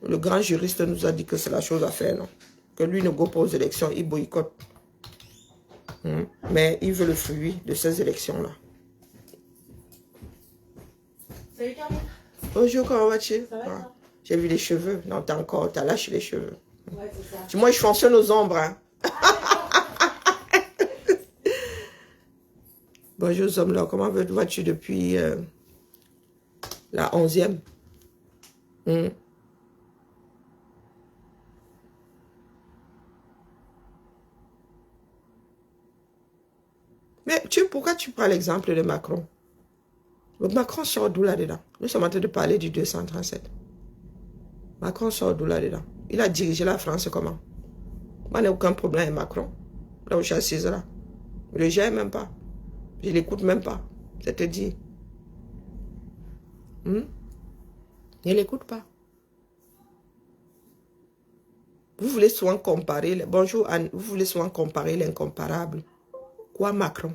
Le grand juriste nous a dit que c'est la chose à faire, non? Que lui ne go pas aux élections, il boycotte. Mais il veut le fruit de ces élections-là. Salut Carmen. Bonjour, comment vas-tu? Ça va, j'ai vu les cheveux. Non, t'as lâché les cheveux. Ouais, c'est ça. Moi, je fonctionne aux ombres. Hein. Bonjour, Zomla. Comment vas-tu depuis la 11e? Mais pourquoi tu prends l'exemple de Macron? Macron sort d'où là-dedans? Nous sommes en train de parler du 237. Macron sort d'où là-dedans? Il a dirigé la France comment? Moi, je n'ai aucun problème avec Macron. Là où je suis assise là. Je ne le gère même pas. Je ne l'écoute même pas. C'est te dire. Ne l'écoute pas. Vous voulez souvent comparer, bonjour Anne, vous voulez souvent comparer l'incomparable. Quoi Macron?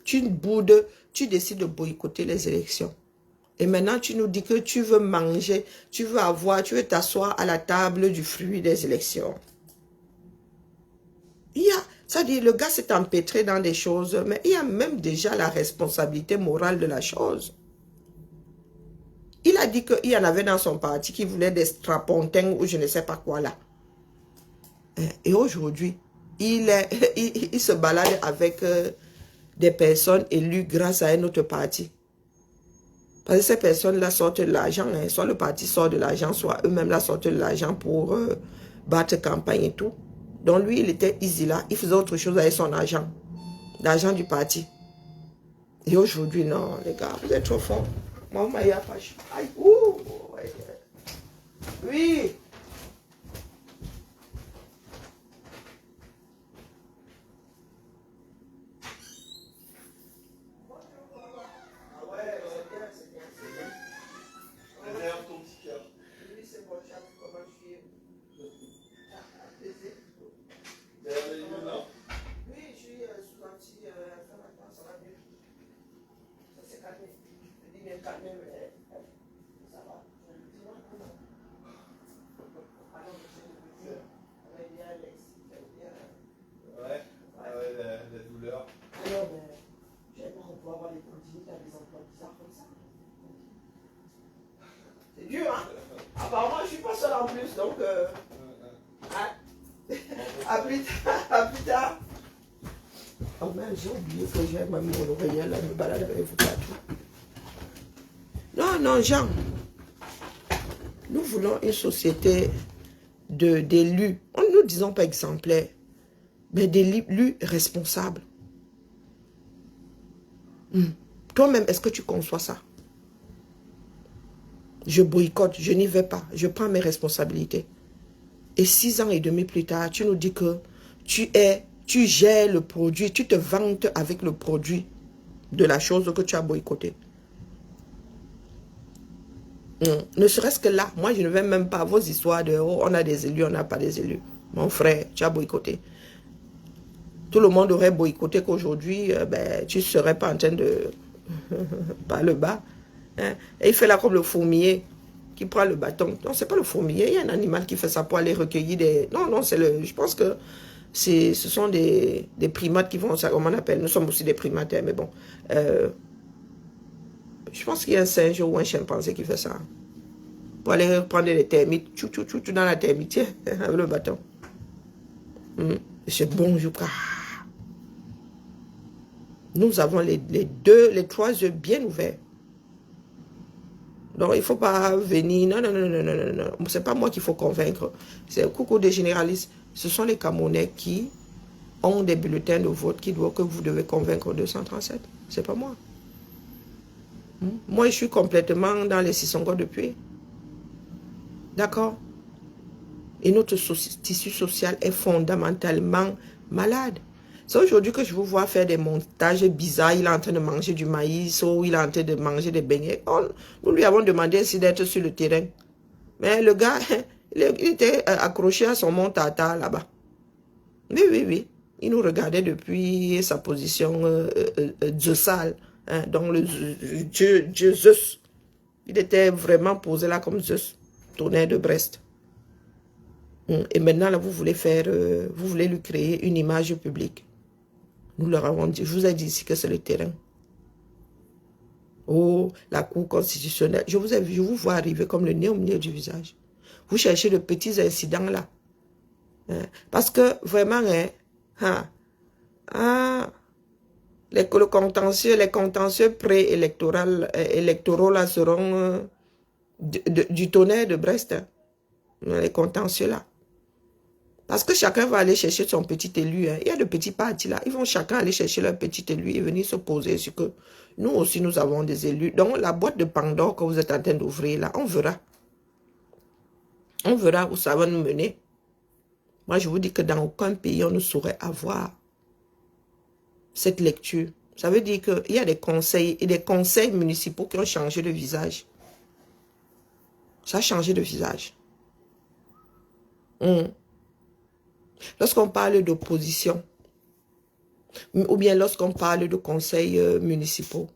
Tu boudes, tu décides de boycotter les élections. Et maintenant, tu nous dis que tu veux manger, tu veux t'asseoir à la table du fruit des élections. Ça dit, le gars s'est empêtré dans des choses, mais il y a même déjà la responsabilité morale de la chose. Il a dit qu'il y en avait dans son parti qui voulaient des strapontins ou je ne sais pas quoi là. Et aujourd'hui, il se balade avec des personnes élues grâce à un autre parti. Parce que ces personnes-là sortent de l'argent, hein. Soit le parti sort de l'argent, soit eux-mêmes là sortent de l'argent pour battre campagne et tout. Donc lui, il était easy là, il faisait autre chose avec son argent. L'argent du parti. Et aujourd'hui, non, les gars, vous êtes trop forts. Maman, il n'y a pas... Aïe, ouh, ouais. Oui. C'est dur, hein? Apparemment, je suis pas seule en plus, donc... à plus tard. Oh merde, j'ai oublié que j'ai même mon oreiller là, me balade avec vous partout. Non, Jean. Nous voulons une société d'élus. Nous disons pas exemplaires, mais d'élus responsables. Toi-même, est-ce que tu conçois ça? Je boycotte, je n'y vais pas, je prends mes responsabilités. Et 6 ans et demi plus tard, tu nous dis que tu gères le produit, tu te vantes avec le produit de la chose que tu as boycottée. Ne serait-ce que là, moi je ne vais même pas à vos histoires de oh, on a des élus, on n'a pas des élus. Mon frère, tu as boycotté. Tout le monde aurait boycotté qu'aujourd'hui, tu ne serais pas en train de... par le bas. Hein? Et il fait là comme le fourmilier qui prend le bâton. Non, c'est pas le fourmilier, il y a un animal qui fait ça pour aller recueillir des... Non, c'est le... Je pense que ce sont des primates qui vont... Comment on appelle? Nous sommes aussi des primates, mais bon. Je pense qu'il y a un singe ou un chimpanzé qui fait ça. Pour aller prendre les termites. Tchou, dans la termitière avec le bâton. C'est bon, je crois. Nous avons les 3 yeux bien ouverts. Donc, il ne faut pas venir. Non. Ce n'est pas moi qu'il faut convaincre. C'est un coucou des généralistes. Ce sont les Camerounais qui ont des bulletins de vote que vous devez convaincre 237. Ce n'est pas moi. Moi, je suis complètement dans les Sissongo depuis. D'accord? Et notre tissu social est fondamentalement malade. C'est aujourd'hui que je vous vois faire des montages bizarres. Il est en train de manger du maïs ou il est en train de manger des beignets. Nous lui avons demandé aussi d'être sur le terrain. Mais le gars, il était accroché à son mont Tata là-bas. Oui. Il nous regardait depuis sa position Zeusale. Donc le dieu Zeus. Il était vraiment posé là comme Zeus. Tonnerre de Brest. Et maintenant, là, vous voulez lui créer une image publique. Nous leur avons dit, je vous ai dit ici que c'est le terrain. Oh, la Cour constitutionnelle. Je vous vois arriver comme le nez au milieu du visage. Vous cherchez de petits incidents là. Parce que vraiment, les contentieux électoraux là seront du tonnerre de Brest. Les contentieux là. Parce que chacun va aller chercher son petit élu. Il y a de petits partis là. Ils vont chacun aller chercher leur petit élu et venir se poser sur que nous aussi nous avons des élus. Donc la boîte de Pandore que vous êtes en train d'ouvrir là, on verra. On verra où ça va nous mener. Moi je vous dis que dans aucun pays on ne saurait avoir cette lecture. Ça veut dire qu'il y a des conseils et des conseils municipaux qui ont changé de visage. Ça a changé de visage. Lorsqu'on parle d'opposition, ou bien lorsqu'on parle de conseils municipaux,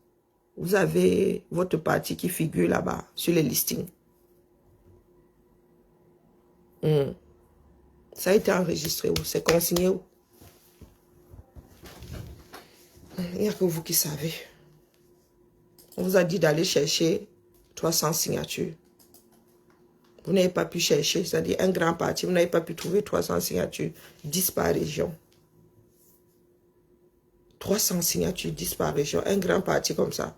vous avez votre parti qui figure là-bas sur les listings. Ça a été enregistré où? C'est consigné où? Il n'y a que vous qui savez. On vous a dit d'aller chercher 300 signatures. Vous n'avez pas pu chercher, c'est-à-dire un grand parti, vous n'avez pas pu trouver 300 signatures, 10 par région. 300 signatures, 10 par région, un grand parti comme ça.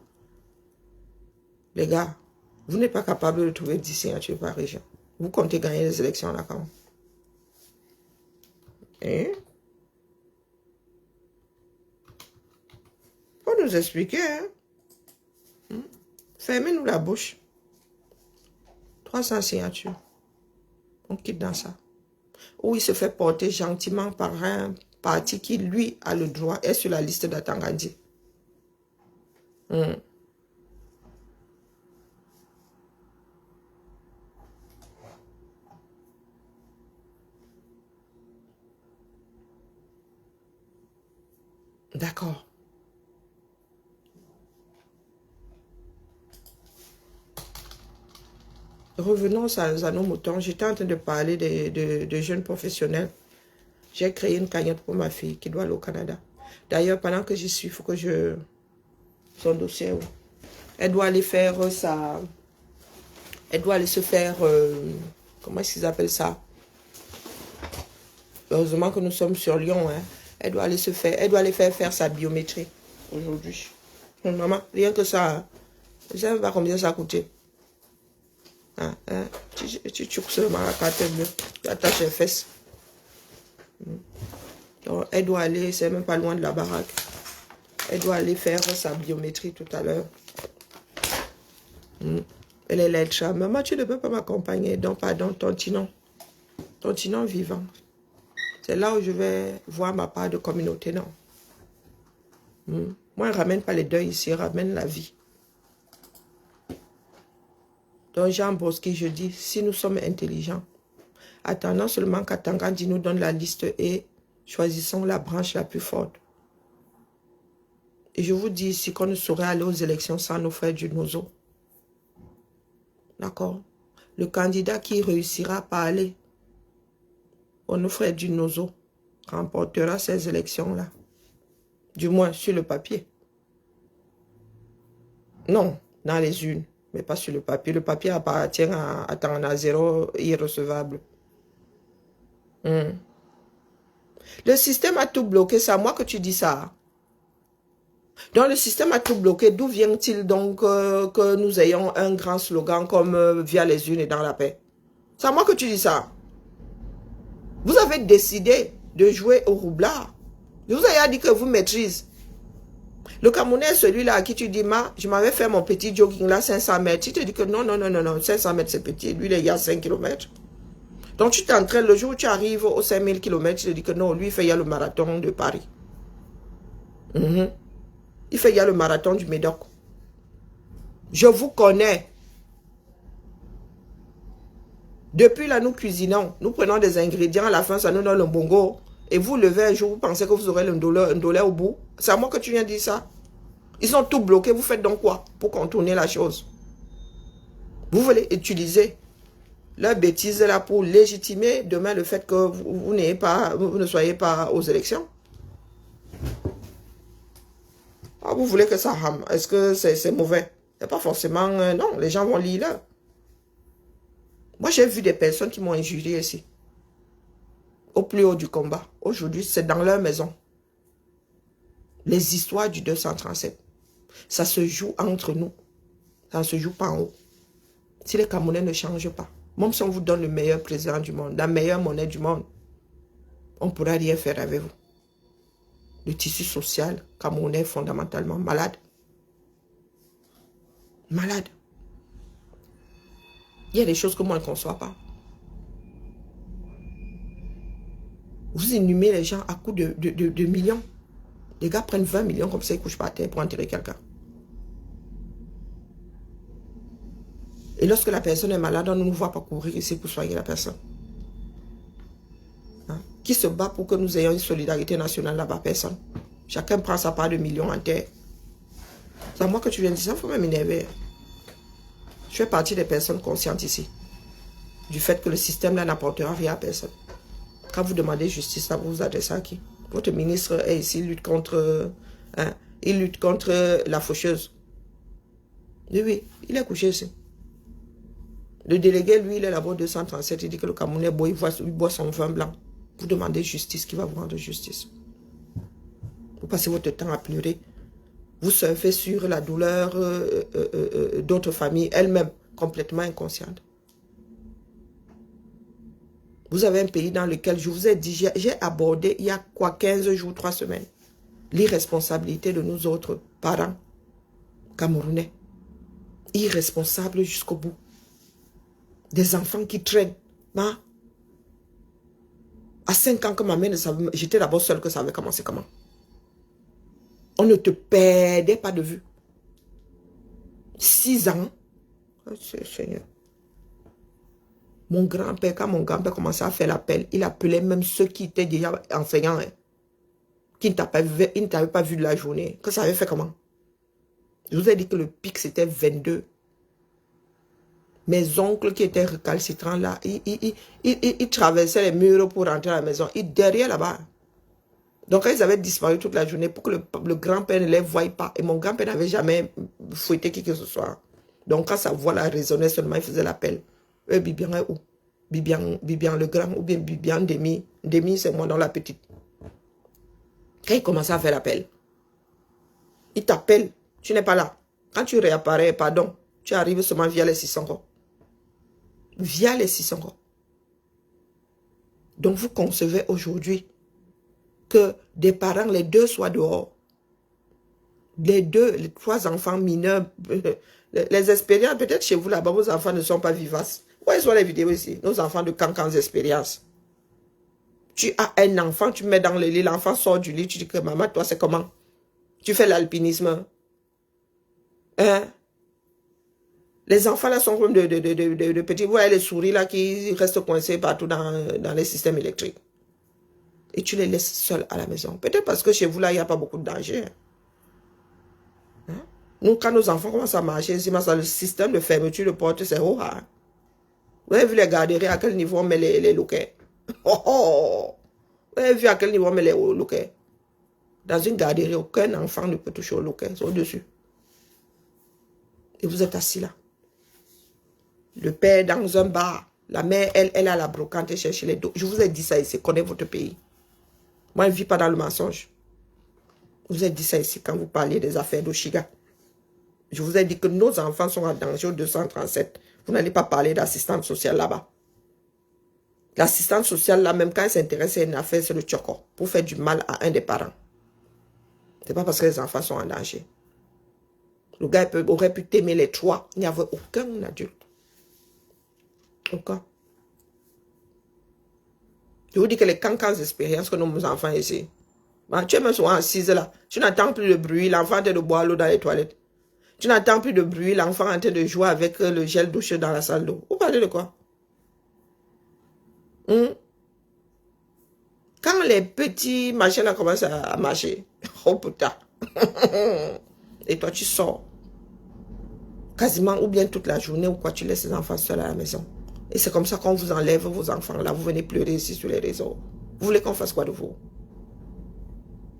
Les gars, vous n'êtes pas capable de trouver 10 signatures par région. Vous comptez gagner les élections là quand même. Hein? Faut nous expliquer, hein? Fermez-nous la bouche. 300 signatures. On quitte dans ça. Ou il se fait porter gentiment par un parti qui, lui, a le droit, est sur la liste d'Atangandi. D'accord. Revenons à nos moutons. J'étais en train de parler de jeunes professionnels. J'ai créé une cagnotte pour ma fille qui doit aller au Canada. D'ailleurs, pendant que j'y suis, il faut que je... Son dossier, elle doit aller faire ça. Elle doit aller se faire... comment est-ce qu'ils appellent ça? Heureusement que nous sommes sur Lyon. Hein. Elle doit aller se faire... Elle doit aller faire sa biométrie aujourd'hui. Maman, rien que ça. Hein. Je ne sais pas combien ça a coûté. Tu choques seulement la carte bleue. Tu attaches les fesses. Donc, elle doit aller, c'est même pas loin de la baraque. Elle doit aller faire sa biométrie tout à l'heure. Elle est lettre. Maman, tu ne peux pas m'accompagner. Donc, pardon, Tontinon. Tontinon vivant. C'est là où je vais voir ma part de communauté, non. Moi, je ne ramène pas les deuils ici, je ramène la vie. Donc, Jean Bosqui, je dis, si nous sommes intelligents, attendons seulement qu'Atangandi nous donne la liste et choisissons la branche la plus forte. Et je vous dis ici qu'on ne saurait aller aux élections sans nous faire du nozo. D'accord? Le candidat qui réussira à parler on nous ferait du nozo remportera ces élections-là. Du moins sur le papier. Non, dans les urnes, mais pas sur le papier. Le papier appartient à Tanganazero irrecevable. Le système a tout bloqué, c'est à moi que tu dis ça. Donc le système a tout bloqué. D'où vient-il donc que nous ayons un grand slogan comme via les urnes et dans la paix? C'est à moi que tu dis ça. Vous avez décidé de jouer au roublard. Je vous ai dit que vous maîtrisez. Le Camerounais, celui-là à qui tu dis, je m'avais fait mon petit jogging là, 500 mètres. Tu te dis que non, 500 mètres c'est petit. Lui, il y a 5 km. Donc tu t'entraînes, le jour où tu arrives aux 5000 km, tu te dis que non, lui, il y a le marathon de Paris. Il y a le marathon du Médoc. Je vous connais. Depuis là, nous cuisinons. Nous prenons des ingrédients. À la fin, ça nous donne le bongo. Et vous levez un jour, vous pensez que vous aurez un dollar au bout. C'est à moi que tu viens de dire ça. Ils ont tout bloqué. Vous faites donc quoi pour contourner la chose? Vous voulez utiliser la bêtise là pour légitimer demain le fait que vous ne soyez pas aux élections? Vous voulez que ça rame? Est-ce que c'est mauvais? C'est pas forcément... non, les gens vont lire là. Moi, j'ai vu des personnes qui m'ont injurié ici. Au plus haut du combat. Aujourd'hui, c'est dans leur maison. Les histoires du 237. Ça se joue entre nous. Ça ne se joue pas en haut. Si les Camerounais ne changent pas, même si on vous donne le meilleur président du monde, la meilleure monnaie du monde, on ne pourra rien faire avec vous. Le tissu social camerounais est fondamentalement malade. Malade. Il y a des choses que moi je ne conçois pas. Vous inhumez les gens à coups de millions. Les gars prennent 20 millions comme ça, ils couchent par terre pour enterrer quelqu'un. Et lorsque la personne est malade, on ne nous voit pas courir ici pour soigner la personne. Hein? Qui se bat pour que nous ayons une solidarité nationale là-bas? Personne. Chacun prend sa part de millions en terre. C'est à moi que tu viens de dire ça, il faut même m'énerver. Je fais partie des personnes conscientes ici. Du fait que le système là n'apportera rien à personne. Quand vous demandez justice, là, vous vous adressez à qui? Votre ministre est ici, il lutte contre, il lutte contre la faucheuse. Oui, oui, il est couché ici. Le délégué, lui, il est là-bas 237, il dit que le Camerounais boit, il boit son vin blanc. Vous demandez justice, qui va vous rendre justice? Vous passez votre temps à pleurer. Vous surfez sur la douleur d'autres familles, elles-mêmes complètement inconscientes. Vous avez un pays dans lequel, je vous ai dit, j'ai abordé il y a quoi, 15 jours, 3 semaines, l'irresponsabilité de nous autres parents camerounais. Irresponsables jusqu'au bout. Des enfants qui traînent. Hein? À 5 ans que ma mère ne savait, j'étais d'abord seule que ça avait commencé comment. On ne te perdait pas de vue. 6 ans. Oh, Seigneur. Mon grand-père, quand mon grand-père commençait à faire l'appel, il appelait même ceux qui étaient déjà enseignants, hein, qui ne t'avaient pas vu de la journée. Que ça avait fait comment? Je vous ai dit que le pic, c'était 22. Mes oncles qui étaient récalcitrants là, ils traversaient les murs pour rentrer à la maison. Derrière là-bas. Donc, ils avaient disparu toute la journée pour que le grand-père ne les voie pas. Et mon grand-père n'avait jamais fouetté qui que ce soit. Donc, quand sa voix là résonnait seulement, il faisait l'appel. Bibian est où? Bibian le grand ou bien Bibian Demi. Demi, c'est moi dans la petite. Quand il commençait à faire l'appel, il t'appelle, tu n'es pas là. Quand tu réapparais, pardon, tu arrives seulement via les 600 euros. Via les 600 euros. Donc, vous concevez aujourd'hui que des parents, les deux soient dehors. Les 3 enfants mineurs, les expériences, peut-être chez vous là-bas, vos enfants ne sont pas vivaces. Où sont les vidéos ici? Nos enfants de cancans expérience. Tu as un enfant, tu mets dans le lit, l'enfant sort du lit, tu dis que maman, toi, c'est comment? Tu fais l'alpinisme. Hein? Les enfants là sont comme de petits, vous voyez les souris là qui restent coincés partout dans les systèmes électriques. Et tu les laisses seuls à la maison. Peut-être parce que chez vous là, il n'y a pas beaucoup de danger. Hein? Nous, quand nos enfants commencent à marcher, le système de fermeture de porte, c'est haut. Hein? Vous avez vu les garderies, à quel niveau on met les loquets? Oh, oh. Vous avez vu à quel niveau on met les loquets? Dans une garderie, aucun enfant ne peut toucher au loquet. C'est au-dessus. Et vous êtes assis là. Le père dans un bar. La mère, elle a la brocante et cherche les dos. Je vous ai dit ça ici. Connaissez votre pays. Moi, je ne vis pas dans le mensonge. Je vous ai dit ça ici quand vous parliez des affaires d'Oshiga. Je vous ai dit que nos enfants sont en danger au 237. Vous n'allez pas parler d'assistante sociale là-bas. L'assistante sociale là, même quand elle s'intéresse à une affaire, c'est le tchoko. Pour faire du mal à un des parents. Ce n'est pas parce que les enfants sont en danger. Le gars aurait pu t'aimer les 3. Il n'y avait aucun adulte. Aucun. Je vous dis que les cancans d'expérience que nos enfants ici. Tu es même souvent assise là. Tu n'entends plus le bruit. L'enfant est en train de boire l'eau dans les toilettes. Tu n'entends plus de bruit. L'enfant est en train de jouer avec le gel douche dans la salle d'eau. Vous parlez de quoi? Quand les petits machins là commencent à marcher. Oh putain. Et toi tu sors. Quasiment ou bien toute la journée ou quoi. Tu laisses les enfants seuls à la maison. Et c'est comme ça qu'on vous enlève vos enfants là. Vous venez pleurer ici sur les réseaux. Vous voulez qu'on fasse quoi de vous?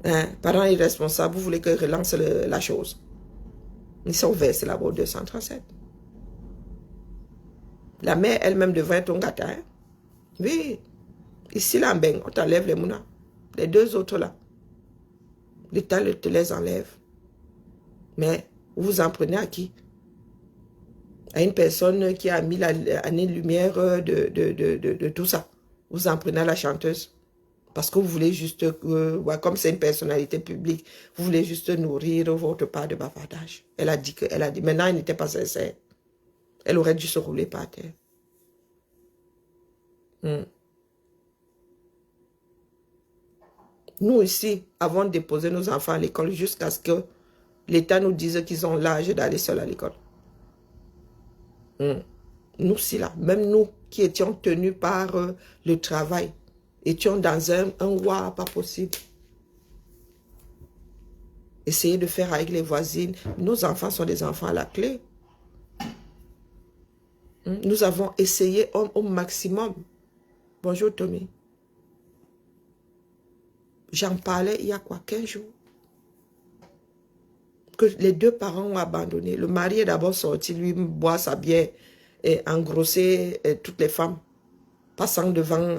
Hein? Parents irresponsables, vous voulez que relance la chose. Ils sont versés là-bas au 237. La mère elle-même devrait être un gâteau. Hein? Oui. Ici là, ben, on t'enlève les mounas. Les 2 autres là. L'État te les enlève. Mais vous en prenez à qui? À une personne qui a mis l'année-lumière de tout ça. Vous en prenez à la chanteuse. Parce que vous voulez juste, comme c'est une personnalité publique, vous voulez juste nourrir votre part de bavardage. Elle a dit. Maintenant, elle n'était pas sincère. Elle aurait dû se rouler par terre. Nous ici, avant de déposer nos enfants à l'école, jusqu'à ce que l'État nous dise qu'ils ont l'âge d'aller seuls à l'école. Nous, si là, même nous qui étions tenus par le travail, étions dans un roi pas possible. Essayer de faire avec les voisines. Nos enfants sont des enfants à la clé. Nous avons essayé au maximum. Bonjour Tommy. J'en parlais il y a quoi, 15 jours. Que les deux parents ont abandonné. Le mari est d'abord sorti, lui, boire sa bière et engrosser toutes les femmes, passant devant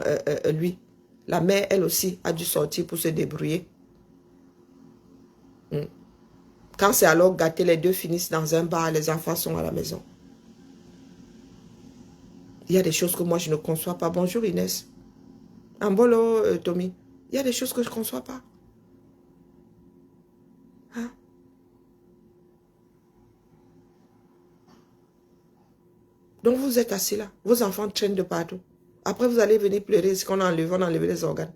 lui. La mère, elle aussi, a dû sortir pour se débrouiller. Quand c'est alors gâté, les deux finissent dans un bar, les enfants sont à la maison. Il y a des choses que moi, je ne conçois pas. Bonjour Inès. Ambolo, Tommy. Il y a des choses que je ne conçois pas. Hein? Donc vous êtes assis là. Vos enfants traînent de partout. Après, vous allez venir pleurer. C'est qu'on a enlevé les organes.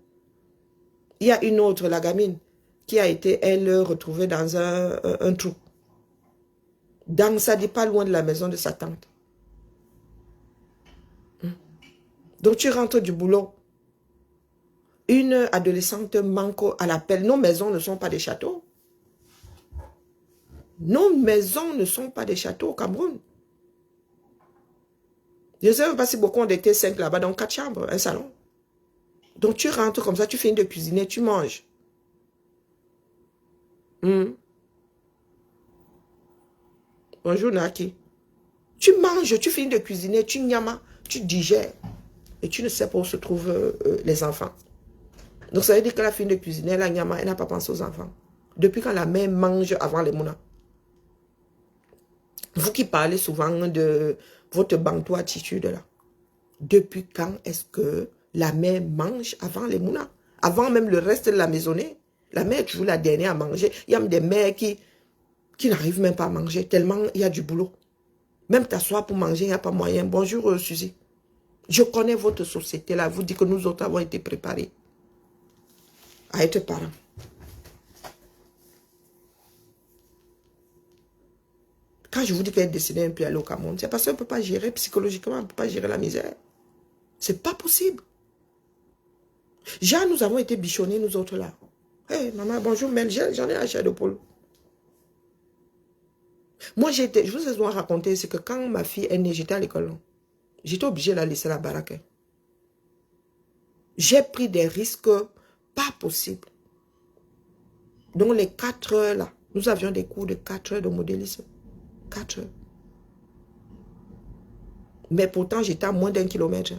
Il y a une autre, la gamine, qui a été, elle, retrouvée dans un trou. Dans, ça dit pas loin de la maison de sa tante. Donc tu rentres du boulot. Une adolescente manque à l'appel. Nos maisons ne sont pas des châteaux. Nos maisons ne sont pas des châteaux au Cameroun. Je ne sais même pas si beaucoup ont été 5 là-bas, dans 4 chambres, un salon. Donc tu rentres comme ça, tu finis de cuisiner, tu manges. Bonjour Naki. Tu manges, tu finis de cuisiner, tu nyamas, tu digères. Et tu ne sais pas où se trouvent les enfants. Donc ça veut dire que la fille de cuisiner, la nyama, elle n'a pas pensé aux enfants. Depuis quand la mère mange avant les mounas. Vous qui parlez souvent de votre bantou attitude là. Depuis quand est-ce que la mère mange avant les mounas? Avant même le reste de la maisonnée. La mère est toujours la dernière à manger. Il y a même des mères qui n'arrivent même pas à manger tellement il y a du boulot. Même t'asseoir pour manger, il n'y a pas moyen. Bonjour Suzy. Je connais votre société là. Vous dites que nous autres avons été préparés à être parents. Quand je vous dis qu'elle est décidée un peu à aller au Cameroun, c'est parce qu'on ne peut pas gérer psychologiquement, on ne peut pas gérer la misère. C'est pas possible. Genre, nous avons été bichonnés, nous autres là. Hey, maman, bonjour, Mel, j'en ai acheté de poule. Moi, je vous ai raconté, c'est que quand ma fille est née, j'étais à l'école. J'étais obligée de la laisser à la baraque. J'ai pris des risques pas possibles. Donc, les 4 heures là, nous avions des cours de 4 heures de modélisme. 4 heures. Mais pourtant, j'étais à moins d'1 kilomètre.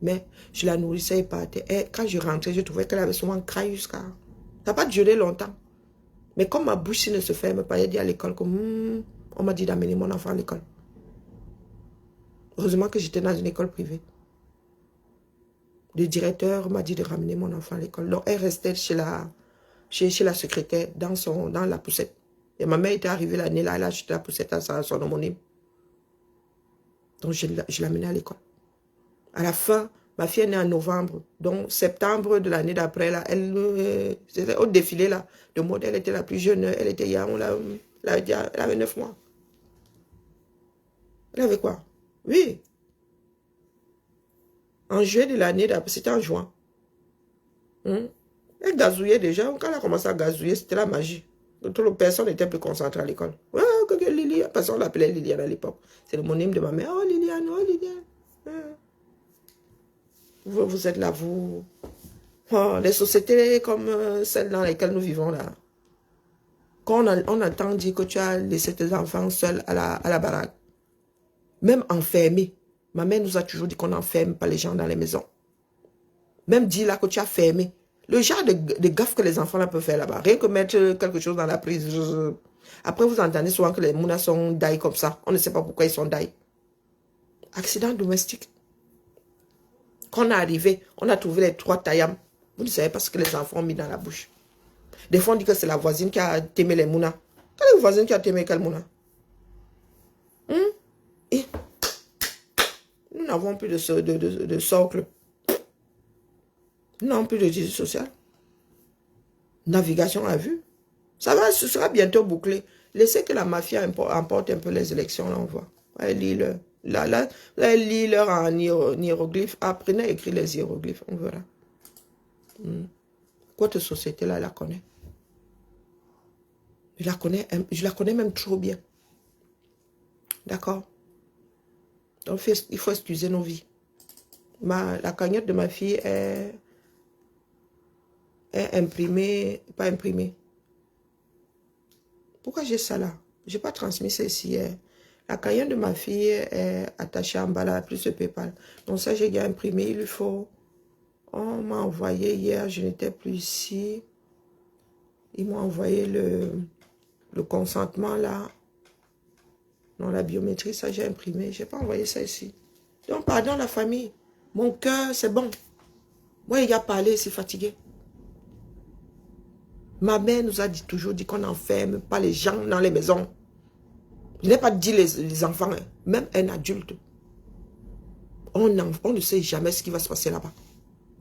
Mais je la nourrissais et partais. Et quand je rentrais, je trouvais qu'elle avait souvent craqué jusqu'à... Ça n'a pas duré longtemps. Mais comme ma bouche ne se ferme pas, elle dit à l'école que on m'a dit d'amener mon enfant à l'école. Heureusement que j'étais dans une école privée. Le directeur m'a dit de ramener mon enfant à l'école. Donc, elle restait chez la secrétaire dans la poussette. Et ma mère était arrivée l'année là, elle a acheté la poussette à son homonyme. Donc, je l'amenais à l'école. À la fin, ma fille est née en novembre. Donc, septembre de l'année d'après, là, c'était au défilé là, de mode, elle était la plus jeune. Elle était young, elle avait 9 mois. Elle avait quoi? Oui. En juillet de l'année d'après, c'était en juin. Elle gazouillait déjà. Quand elle a commencé à gazouiller, c'était la magie. Personne n'était plus concentré à l'école. Ouais, Liliane, parce qu'on l'appelait Liliane à l'époque. C'est le monime de ma mère. Oh Liliane, oh Liliane. Vous êtes là, vous. Oh, les sociétés comme celles dans lesquelles nous vivons là. Quand on entend dire que tu as laissé tes enfants seuls à la baraque, même enfermés. Ma mère nous a toujours dit qu'on n'enferme pas les gens dans les maisons. Même dit là que tu as fermé. Le genre de gaffe que les enfants là peuvent faire là-bas. Rien que mettre quelque chose dans la prise. Après, vous entendez souvent que les mounas sont daï comme ça. On ne sait pas pourquoi ils sont daï. Accident domestique. Quand on est arrivé, on a trouvé les 3 taillams. Vous ne savez pas ce que les enfants ont mis dans la bouche. Des fois, on dit que c'est la voisine qui a témé les mounas. Quelle est la voisine qui a témé quel mouna? Et nous n'avons plus de socle. Nous n'avons plus de tissu social. Navigation à vue. Ça va, ce sera bientôt bouclé. Laissez que la mafia emporte un peu les élections, là, on voit. Elle lit elle lit leur en hiéroglyphes. Apprenez à écrire les hiéroglyphes, on verra. Votre société, là, elle la connaît. Je la connais même trop bien. D'accord? Donc, il faut excuser nos vies. La cagnotte de ma fille est imprimée, pas imprimée. Pourquoi j'ai ça là? Je n'ai pas transmis ça ici. La cagnotte de ma fille est attachée en bas là, plus le PayPal. Donc ça, j'ai déjà imprimé. Il faut... On m'a envoyé hier, je n'étais plus ici. Ils m'ont envoyé le consentement là. Non, la biométrie, ça j'ai imprimé. Je n'ai pas envoyé ça ici. Donc, pardon la famille. Mon cœur, c'est bon. Moi, il a parlé, c'est fatigué. Ma mère nous a toujours dit qu'on n'enferme pas les gens dans les maisons. Je n'ai pas dit les enfants, hein. Même un adulte. On ne sait jamais ce qui va se passer là-bas.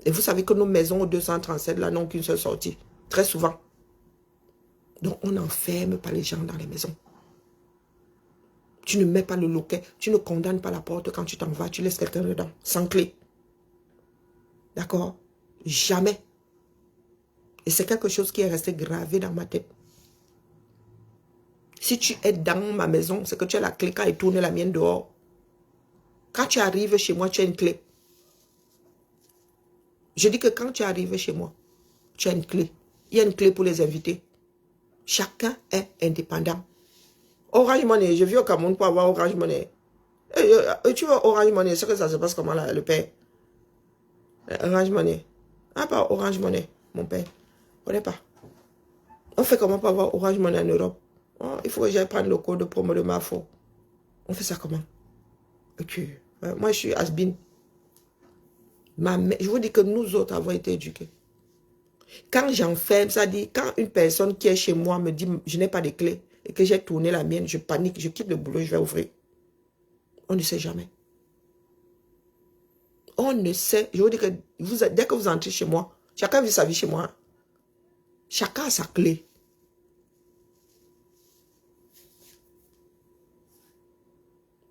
Et vous savez que nos maisons au 237 là n'ont qu'une seule sortie. Très souvent. Donc on n'enferme pas les gens dans les maisons. Tu ne mets pas le loquet. Tu ne condamnes pas la porte quand tu t'en vas. Tu laisses quelqu'un dedans. Sans clé. D'accord? Jamais. Et c'est quelque chose qui est resté gravé dans ma tête. Si tu es dans ma maison, c'est que tu as la clé quand elle tourne la mienne dehors. Quand tu arrives chez moi, tu as une clé. Je dis que quand tu arrives chez moi, tu as une clé. Il y a une clé pour les invités. Chacun est indépendant. Orange Money, je vis au Cameroun pour avoir Orange Money. Tu vois Orange Money, c'est que ça se passe comment là, le père? Orange Money. Ah, pas Orange Money, mon père. On ne connaît pas. On fait comment pour avoir Orange Money en Europe? Oh, il faut que j'aille prendre le code de promo de ma faux. On fait ça comment? Ok. Moi, je suis has-been. Je vous dis que nous autres avons été éduqués. Quand j'enferme, ça dit, quand une personne qui est chez moi me dit, je n'ai pas de clé, et que j'ai tourné la mienne, je panique, je quitte le boulot, je vais ouvrir. On ne sait jamais. On ne sait. Je vous dis que dès que vous entrez chez moi, chacun vit sa vie chez moi. Chacun a sa clé.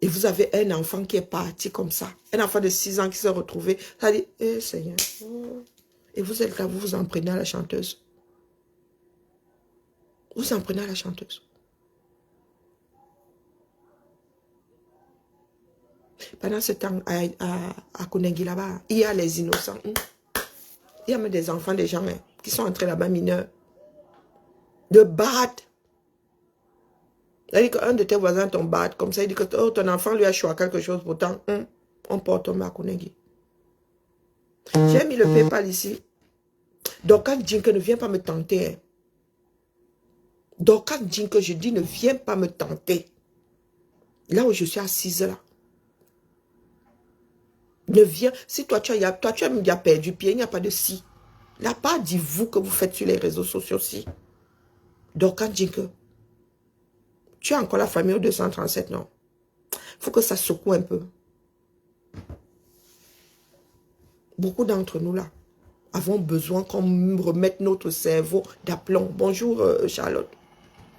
Et vous avez un enfant qui est parti comme ça. Un enfant de 6 ans qui s'est retrouvé. Ça dit, Seigneur. Et vous êtes là, vous vous en prenez à la chanteuse. Vous en prenez à la chanteuse. Pendant ce temps, à Konengi là-bas, il y a les innocents. Il y a même des enfants, des gens qui sont entrés là-bas mineurs. De battre. C'est-à-dire qu'un de tes voisins t'en bat comme ça, il dit que ton enfant lui a choisi quelque chose, pourtant, on porte ton à Konengi. J'ai mis le PayPal ici. Donc quand Djinke ne vient pas me tenter. Donc quand Djinke, je dis ne viens pas me tenter. Là où je suis assise là. Ne viens. Si toi tu as perdu pied, il n'y a pas de si. Là, pas dit-vous que vous faites sur les réseaux sociaux si. Donc quand Djinke, tu as encore la famille au 237, non? Il faut que ça secoue un peu. Beaucoup d'entre nous là avons besoin qu'on remette notre cerveau d'aplomb. Bonjour Charlotte.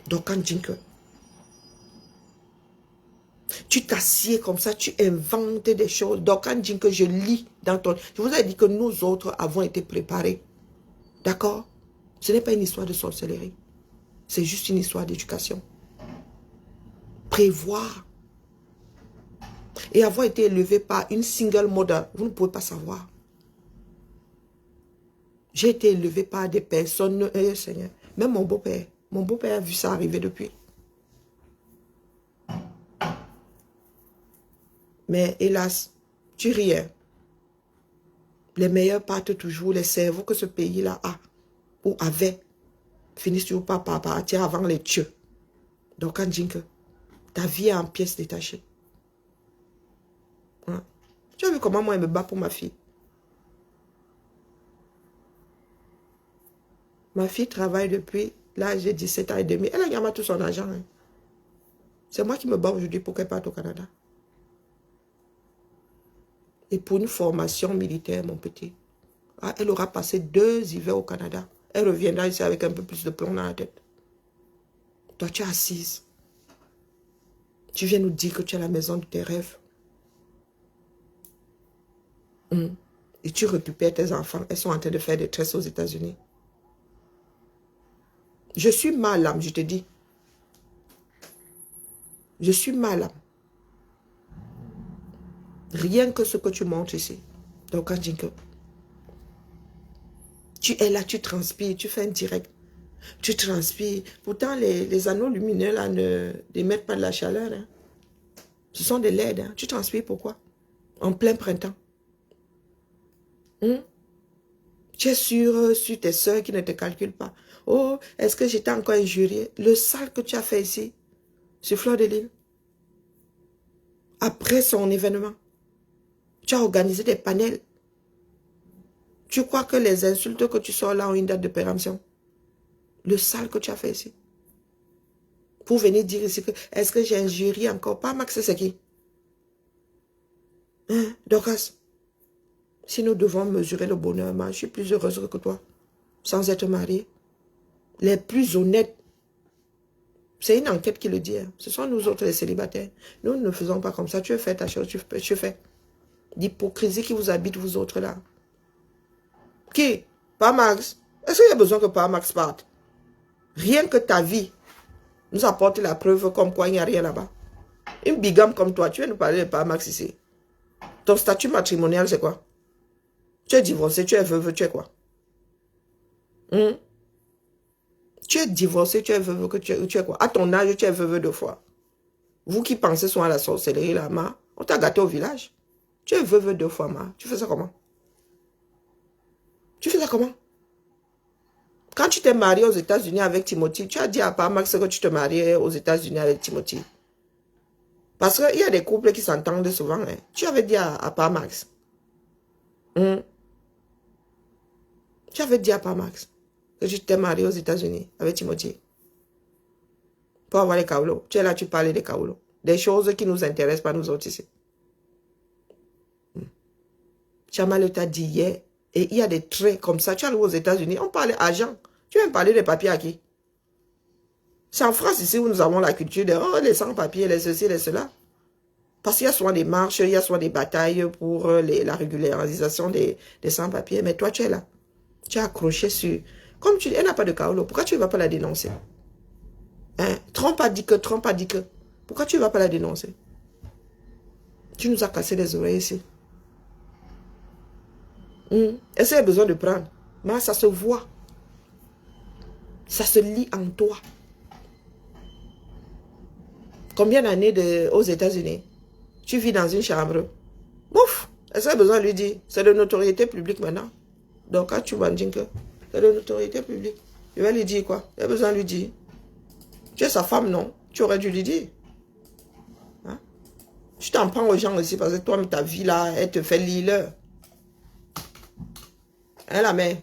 Donc quand Djinke, tu t'assieds comme ça, tu inventes des choses. Donc quand Djinke, je lis dans ton... Je vous ai dit que nous autres avons été préparés. D'accord? Ce n'est pas une histoire de sorcellerie. C'est juste une histoire d'éducation. Prévoir. Et avoir été élevé par une single mother, vous ne pouvez pas savoir. J'ai été élevé par des personnes, Seigneur, même mon beau-père. Mon beau-père a vu ça arriver depuis. Mais hélas, tu ris. Les meilleurs partent toujours, les cerveaux que ce pays-là a, ou avait, finissent toujours par partir avant les dieux. Donc quand Djinke, ta vie est en pièces détachées. Hein? Tu as vu comment moi je me bats pour ma fille? Ma fille travaille depuis l'âge de 17 ans et demi. Elle a gagné tout son argent. Hein. C'est moi qui me bats aujourd'hui pour qu'elle parte au Canada. Et pour une formation militaire, mon petit. Ah, elle aura passé 2 hivers au Canada. Elle reviendra ici avec un peu plus de plomb dans la tête. Toi, tu es assise. Tu viens nous dire que tu es à la maison de tes rêves. Et tu récupères tes enfants. Elles sont en train de faire des tresses aux États-Unis. Je suis mal âme, je te dis. Je suis mal âme. Rien que ce que tu montres ici. Donc, quand je dis que tu es là, tu transpires, tu fais un direct. Tu transpires. Pourtant, les anneaux lumineux là ne démettent pas de la chaleur. Hein. Ce sont des LED. Hein. Tu transpires pourquoi? En plein printemps. Tu es sur tes soeurs qui ne te calculent pas. Oh, est-ce que j'étais encore injurié? Le sale que tu as fait ici, sur Fleur de Lys, après son événement, tu as organisé des panels. Tu crois que les insultes que tu sors là ont une date de péremption? Le sale que tu as fait ici. Pour venir dire ici que, est-ce que j'ai injurié encore? Pas Max, c'est qui? Hein, Dorcas? Si nous devons mesurer le bonheur, moi, je suis plus heureuse que toi, sans être mariée. Les plus honnêtes, c'est une enquête qui le dit. Hein. Ce sont nous autres les célibataires. Nous ne faisons pas comme ça. Tu fais ta chose, tu fais. L'hypocrisie qui vous habite, vous autres là. Qui? Pas Max. Est-ce qu'il y a besoin que pas Max parte? Rien que ta vie nous apporte la preuve comme quoi il n'y a rien là-bas. Une bigame comme toi, tu viens nous parler de pas Max ici. Ton statut matrimonial, c'est quoi? Tu es divorcé, tu es veuve, tu es quoi? Tu es divorcé, tu es veuve, tu es quoi? À ton âge, tu es veuve 2 fois. Vous qui pensez sont à la sorcellerie là, ma, on t'a gâté au village. Tu es veuve 2 fois, ma. Tu fais ça comment? Tu fais ça comment? Quand tu t'es marié aux États-Unis avec Timothy, tu as dit à pas Max que tu te mariais aux États-Unis avec Timothy. Parce qu'il y a des couples qui s'entendent souvent. Hein. Tu avais dit à pas Max. Tu avais dit à pas Max que tu t'es marié aux États-Unis avec Timothy. Pour avoir les kaolos. Tu es là, tu parlais des kaolos. Des choses qui nous intéressent pas nous autres ici. Chamal t'a dit hier. Et il y a des traits comme ça. Tu es allé aux États-Unis. On parlait argent. Tu viens parler des papiers à qui? C'est en France ici où nous avons la culture de les sans-papiers, les ceci, les cela. Parce qu'il y a souvent des marches, il y a souvent des batailles pour la régularisation des sans-papiers. Mais toi, tu es là. Tu es accroché sur... Comme tu dis, elle n'a pas de kaolo. Pourquoi tu ne vas pas la dénoncer? Hein? Trump a dit que. Pourquoi tu ne vas pas la dénoncer? Tu nous as cassé les oreilles ici. Est-ce qu'il y a besoin de prendre? Mais ça se voit. Ça se lit en toi. Combien d'années aux États-Unis? Tu vis dans une chambre. Ouf! Est-ce qu'il y a besoin de lui dire? C'est de notoriété publique maintenant. Donc, quand tu vas dire que c'est de notoriété publique, je vais lui dire quoi? Il y a besoin de lui dire. Tu es sa femme, non? Tu aurais dû lui dire. Hein? Tu t'en prends aux gens ici parce que toi, ta vie là, elle te fait lire. Hein, la mère?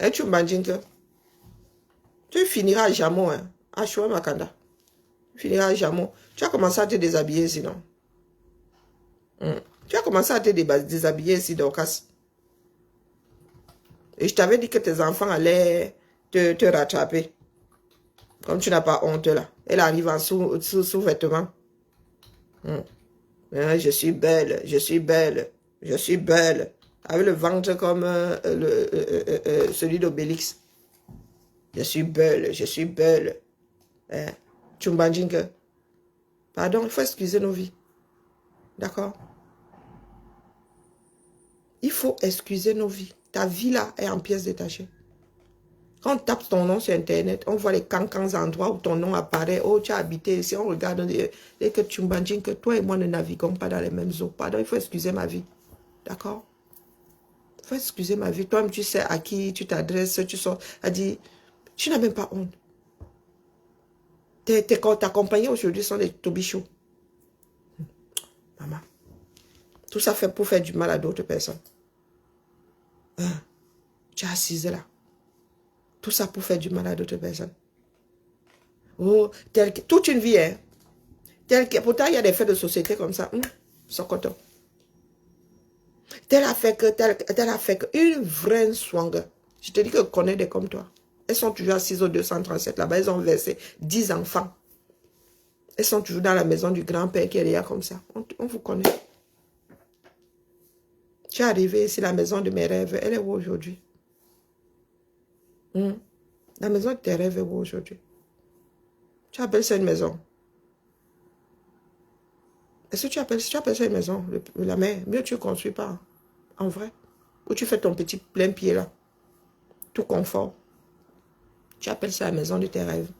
Et tu m'imagines que tu finiras à Jamo, hein? À Choué Makanda. Tu finiras à Jamo. Tu as commencé à te déshabiller sinon. Tu as commencé à te déshabiller ici, Dorcas. Et je t'avais dit que tes enfants allaient te rattraper. Comme tu n'as pas honte là. Elle arrive en sous-vêtements. Je suis belle, je suis belle, je suis belle. Avec le ventre comme celui d'Obélix. Je suis belle, je suis belle. Hein? Tu m'imagines que... Pardon, il faut excuser nos vies. D'accord? Il faut excuser nos vies. Ta vie là est en pièces détachées. Quand on tape ton nom sur Internet, on voit les cancans endroits où ton nom apparaît. Oh, tu as habité ici. On regarde et que tu m'imagines que toi et moi ne naviguons pas dans les mêmes eaux. Pardon, il faut excuser ma vie. D'accord? Il faut excuser ma vie. Toi-même, tu sais à qui tu t'adresses. Tu sors. Elle dit, tu n'as même pas honte. Tes compagnons aujourd'hui sont des tobichous. Maman. Tout ça fait pour faire du mal à d'autres personnes. Tu es assise là. Tout ça pour faire du mal à d'autres personnes. Oh, toute une vie, hein. Pourtant, il y a des faits de société comme ça. Sans coton. Tel a fait que, une vraie swang. Je te dis que je connais des comme toi. Elles sont toujours assises au 237 là-bas. Elles ont versé 10 enfants. Elles sont toujours dans la maison du grand-père qui est là comme ça. On vous connaît. Tu es arrivé ici, la maison de mes rêves. Elle est où aujourd'hui? La maison de tes rêves est où aujourd'hui? Tu appelles ça une maison? Est-ce que tu appelles ça une maison? La mer, mieux tu ne construis pas. En vrai. Ou tu fais ton petit plein pied là. Tout confort. Tu appelles ça la maison de tes rêves.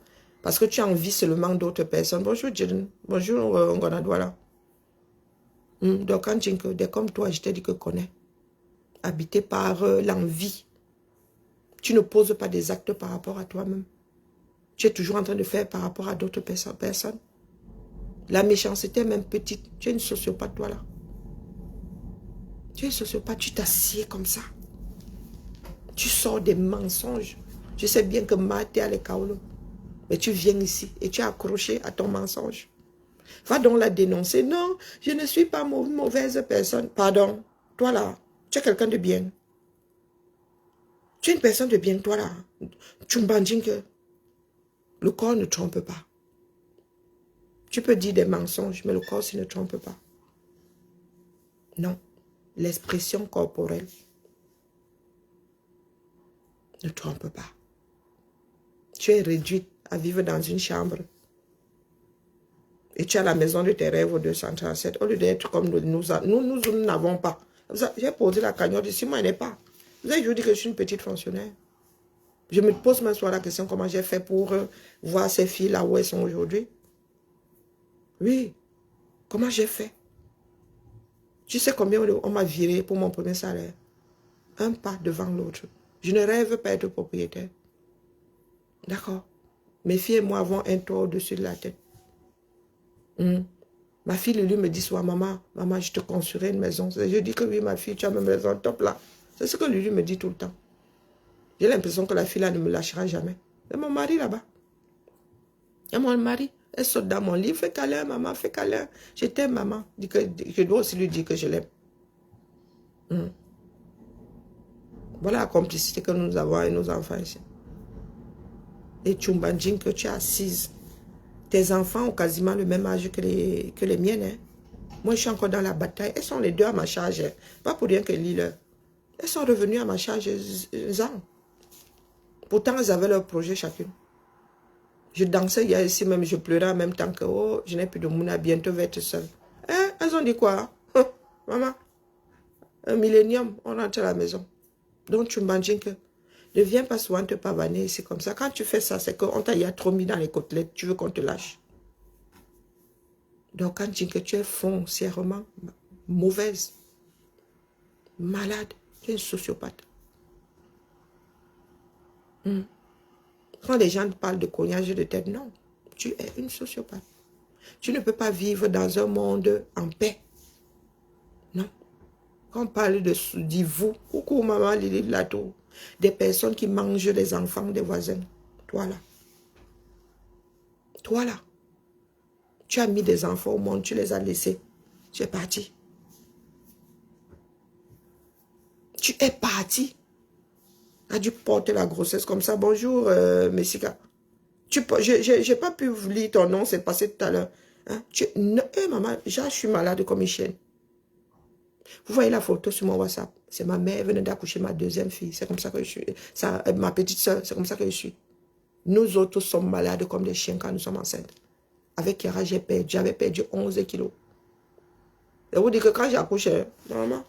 Parce que tu as envie seulement d'autres personnes. Bonjour Jiren. Bonjour Ngonadouala. Donc quand tu es comme toi, je t'ai dit que connais. Habité par l'envie. Tu ne poses pas des actes par rapport à toi-même. Tu es toujours en train de faire par rapport à d'autres personnes. La méchanceté même petite. Tu es une sociopathe toi là. Tu es une sociopathe. Tu t'assieds comme ça. Tu sors des mensonges. Je sais bien que Maté a les kaolo. Mais tu viens ici et tu es accroché à ton mensonge. Va donc la dénoncer. Non, je ne suis pas mauvaise personne. Pardon. Toi là, tu es quelqu'un de bien. Tu es une personne de bien, toi là. Tchumbandjinke. Le corps ne trompe pas. Tu peux dire des mensonges, mais le corps ne trompe pas. Non. L'expression corporelle ne trompe pas. Tu es réduite à vivre dans une chambre. Et tu as la maison de tes rêves au 237. Au lieu d'être comme nous n'avons pas. J'ai posé la cagnotte ici, moi, elle n'est pas. Vous avez toujours dit que je suis une petite fonctionnaire. Je me pose même soir la question comment j'ai fait pour voir ces filles là où elles sont aujourd'hui. Oui. Comment j'ai fait? Tu sais combien on m'a viré pour mon premier salaire? Un pas devant l'autre. Je ne rêve pas être propriétaire. D'accord. Mes filles et moi avons un toit au-dessus de la tête. Ma fille lui me dit souvent, maman, je te construirai une maison. Je dis que oui, ma fille, tu as même raison, top là. C'est ce que lui me dit tout le temps. J'ai l'impression que la fille là ne me lâchera jamais. C'est mon mari là-bas. Et mon mari, elle saute dans mon lit, fais câlin, maman, fais câlin. Je t'aime, maman. Je dois aussi lui dire que je l'aime. Voilà la complicité que nous avons avec nos enfants ici. Et Tchumbandjin, que tu es assise. Tes enfants ont quasiment le même âge que les miennes. Hein. Moi, je suis encore dans la bataille. Elles sont les deux à ma charge. Hein. Pas pour rien que Lille. Elles sont revenues à ma charge. Pourtant, elles avaient leur projet chacune. Je dansais hier ici même, je pleurais en même temps que oh, je n'ai plus de mouna, bientôt je vais être seule. Hein? Elles ont dit quoi? Maman, un millénium, on rentre à la maison. Donc tu m'imagines que ne viens pas souvent te pavaner ici comme ça. Quand tu fais ça, c'est qu'on t'a trop mis dans les côtelettes, tu veux qu'on te lâche. Donc quand tu dis que tu es foncièrement mauvaise, malade, tu es une sociopathe. Quand les gens parlent de cognage de tête, non, tu es une sociopathe. Tu ne peux pas vivre dans un monde en paix. Non. Quand on parle de vous, coucou maman Lili de la tour, des personnes qui mangent les enfants des voisins. Toi là. Toi là. Tu as mis des enfants au monde, tu les as laissés. Tu es parti. Tu es parti. Tu as dû porter la grossesse comme ça. Bonjour, Messika. Je n'ai pas pu lire ton nom, c'est passé tout à l'heure. Hein? Maman, je suis malade comme une chienne. Vous voyez la photo sur mon WhatsApp. C'est ma mère, elle venait d'accoucher ma deuxième fille. C'est comme ça que je suis. Ma petite soeur, c'est comme ça que je suis. Nous autres sommes malades comme des chiens quand nous sommes enceintes. Avec Chiara, j'avais perdu 11 kilos. Et vous dites que quand j'ai accouché, normalement,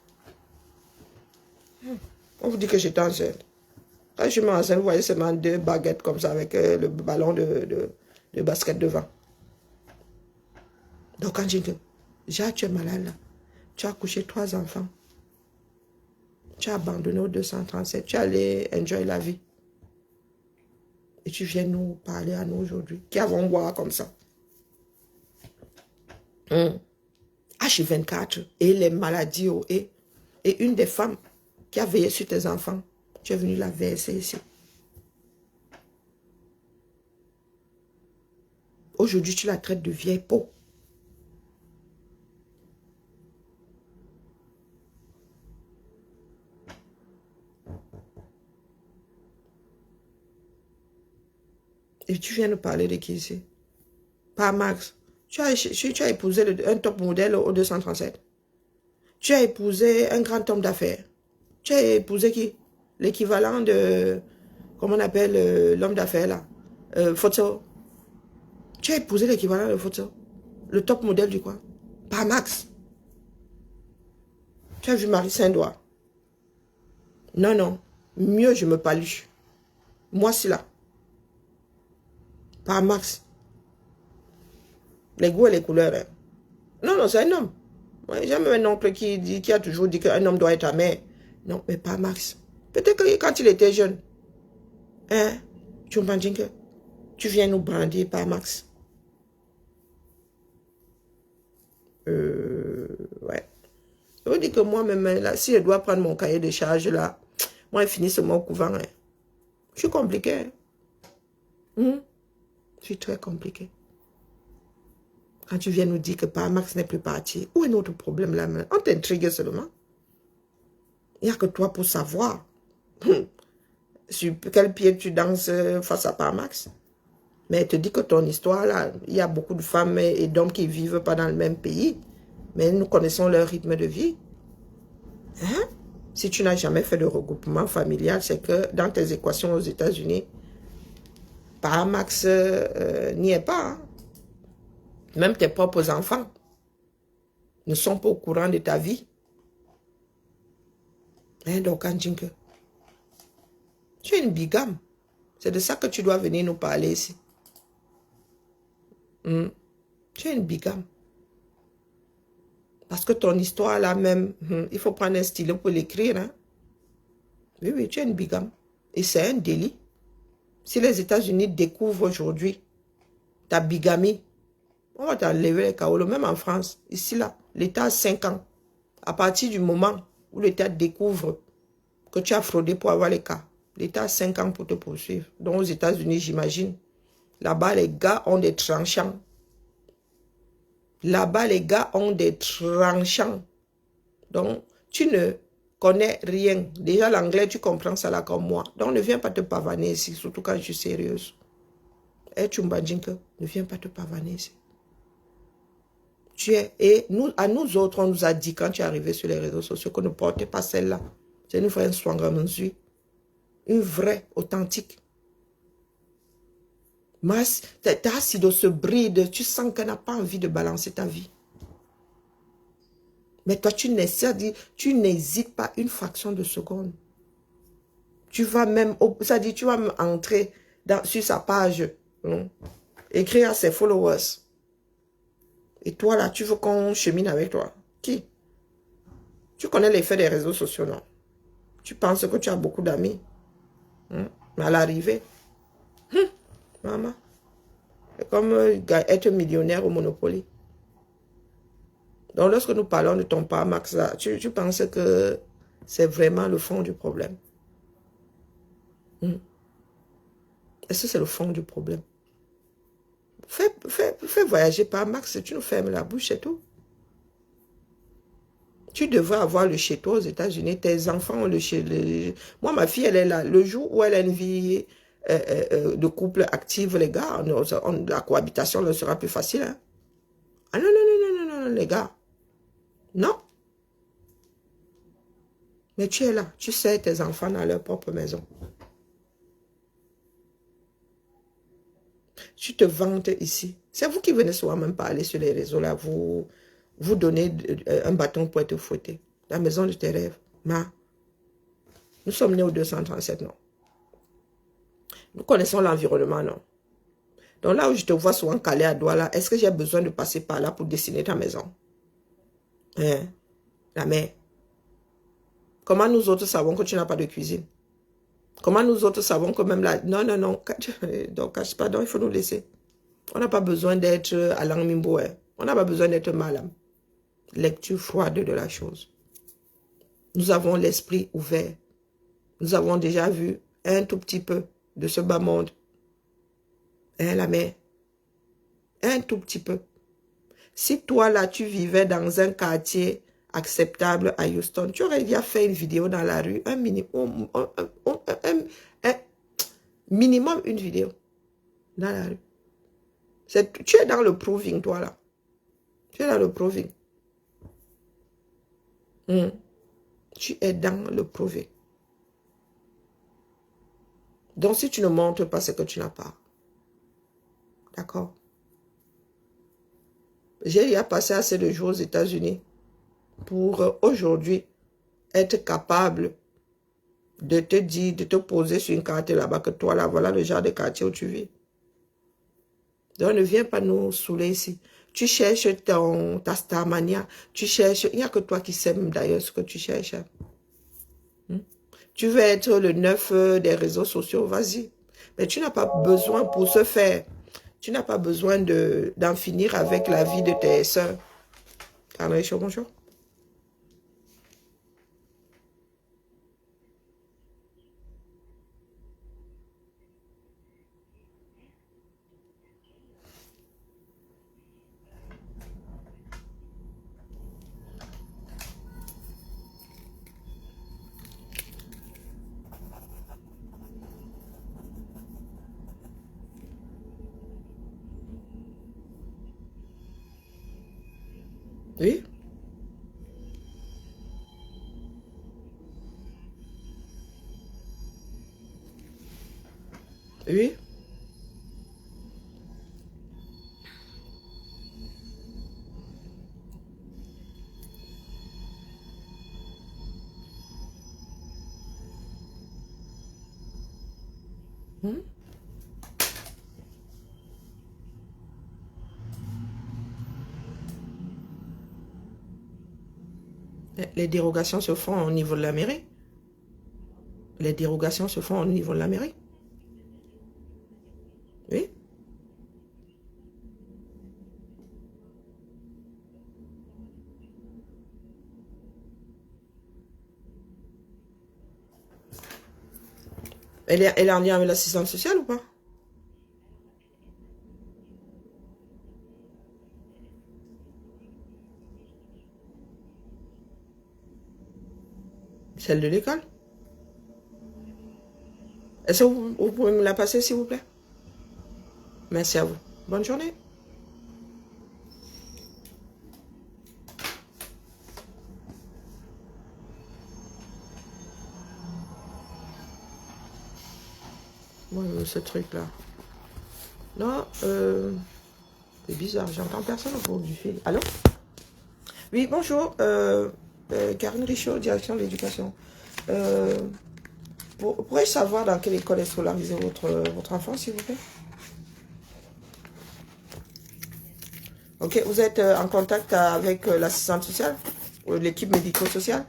on vous dit que j'étais enceinte. Quand je suis enceinte, vous voyez seulement 2 baguettes comme ça avec le ballon de basket devant. Donc quand j'ai dit, tu es malade là. Tu as accouché 3 enfants. Tu as abandonné au 237. Tu es allé enjoy la vie. Et tu viens nous parler à nous aujourd'hui. Qui avons boire comme ça. H24 et les maladies. Et une des femmes qui a veillé sur tes enfants. Tu es venu la verser ici. Aujourd'hui, tu la traites de vieille peau. Et tu viens de parler de qui ici? Pas Max. Tu as épousé un top modèle au 237. Tu as épousé un grand homme d'affaires. Tu as épousé qui? L'équivalent de... Comment on appelle l'homme d'affaires là? Photo. Tu as épousé l'équivalent de Photo. Le top modèle du coin. Pas Max. Tu as vu Marie Saint-Doigt. Non, non. Mieux, je me paluche. Moi, c'est là. Pas Max. Les goûts et les couleurs. Hein. Non, non, c'est un homme. J'ai jamais un oncle qui a toujours dit qu'un homme doit être amer. Non, mais pas Max. Peut-être que quand il était jeune. Hein? Tu m'imagines que tu viens nous brandir, pas Max. Ouais. Je vous dis que moi-même, là, si je dois prendre mon cahier de charge, là, moi, je finis sur mon couvent. Hein. Je suis compliqué. Hein? Je suis très compliqué. Quand tu viens nous dire que pas Max n'est plus parti, où est notre problème là? On t'intrigue seulement. Il n'y a que toi pour savoir. Sur quel pied tu danses face à pas Max. Mais elle te dit que ton histoire là, il y a beaucoup de femmes et d'hommes qui ne vivent pas dans le même pays. Mais nous connaissons leur rythme de vie. Hein? Si tu n'as jamais fait de regroupement familial, c'est que dans tes équations aux États-Unis, pas Max n'y est pas. Hein? Même tes propres enfants ne sont pas au courant de ta vie. Hein, donc, Andjinke, tu es une bigame. C'est de ça que tu dois venir nous parler ici. Tu es une bigame. Parce que ton histoire là même, il faut prendre un stylo pour l'écrire. Hein? Oui, oui, tu es une bigame. Et c'est un délit. Si les États-Unis découvrent aujourd'hui ta bigamie, on va t'enlever les caolos, même en France. Ici, là, l'État a 5 ans. À partir du moment où l'État découvre que tu as fraudé pour avoir les cas, l'État a 5 ans pour te poursuivre. Donc, aux États-Unis, j'imagine, là-bas, les gars ont des tranchants. Là-bas, les gars ont des tranchants. Donc, tu ne connais rien. Déjà, l'anglais, tu comprends ça là comme moi. Donc, ne viens pas te pavaner ici, surtout quand je suis sérieuse. Eh, Chumbadjinke, ne viens pas te pavaner ici. Et nous, à nous autres, on nous a dit quand tu es arrivé sur les réseaux sociaux qu'on ne portait pas celle-là. C'est une vraie Swangamensui. Une vraie, authentique. Mais ta acido se bride, tu sens qu'elle n'a pas envie de balancer ta vie. Mais toi, tu n'hésites pas une fraction de seconde. Tu vas même, c'est-à-dire, tu vas même entrer sur sa page, écrire à ses followers. Et toi, là, tu veux qu'on chemine avec toi. Qui? Tu connais l'effet des réseaux sociaux, non? Tu penses que tu as beaucoup d'amis. Mais à l'arrivée, maman, c'est comme être millionnaire au Monopoly. Donc, lorsque nous parlons de ton père, Max, là, tu penses que c'est vraiment le fond du problème. Est-ce que c'est le fond du problème? Fais voyager par Max, tu nous fermes la bouche, c'est tout. Tu devrais avoir le chez toi aux États-Unis. Tes enfants ont le chez... Moi, ma fille, elle est là. Le jour où elle a une vie de couple active, les gars, la cohabitation ne sera plus facile. Hein? Ah non, non, non, non, non, non, les gars. Non. Mais tu es là. Tu sais tes enfants dans leur propre maison. Tu te vantes ici. C'est vous qui venez souvent même parler sur les réseaux là. Vous donnez un bâton pour être fouetté. La maison de tes rêves. Ma. Nous sommes nés au 237, non. Nous connaissons l'environnement, non. Donc là où je te vois souvent calé à Douala, est-ce que j'ai besoin de passer par là pour dessiner ta maison? Hein? La mère. Comment nous autres savons que tu n'as pas de cuisine? Comment nous autres savons que même là... Non, non, non. Donc, pardon, il faut nous laisser. On n'a pas besoin d'être Alain Mimbo. Hein. On n'a pas besoin d'être malade. Lecture froide de la chose. Nous avons l'esprit ouvert. Nous avons déjà vu un tout petit peu de ce bas monde. Hein, la mère? Un tout petit peu. Si toi, là, tu vivais dans un quartier acceptable à Houston, tu aurais déjà fait une vidéo dans la rue, un minimum une vidéo. Dans la rue. Tu es dans le proving, toi, là. Tu es dans le proving. Tu es dans le proving. Donc, si tu ne montres pas ce que tu n'as pas. D'accord? J'ai passé assez de jours aux États-Unis pour aujourd'hui être capable de te dire, de te poser sur une carte là-bas que toi, là, voilà le genre de quartier où tu vis. Donc, ne viens pas nous saouler ici. Tu cherches ta Starmania. Tu cherches... Il n'y a que toi qui sais d'ailleurs ce que tu cherches. Tu veux être le neuf des réseaux sociaux, vas-y. Mais tu n'as pas besoin pour ce faire. Tu n'as pas besoin d'en finir avec la vie de tes soeurs. Bonjour. Oui? Oui? Hmm? Les dérogations se font au niveau de la mairie. Les dérogations se font au niveau de la mairie. Oui? Elle est en lien avec l'assistante sociale ou pas? Celle de l'école? Est-ce que vous pouvez me la passer, s'il vous plaît? Merci à vous. Bonne journée. Moi, ce truc-là. Non, c'est bizarre. J'entends personne au bout du fil. Allô? Oui, bonjour. Karine Richaud, direction de l'éducation. Pourrais-je savoir dans quelle école est scolarisé votre enfant, s'il vous plaît? Ok, vous êtes en contact avec l'assistante sociale, ou l'équipe médico-sociale?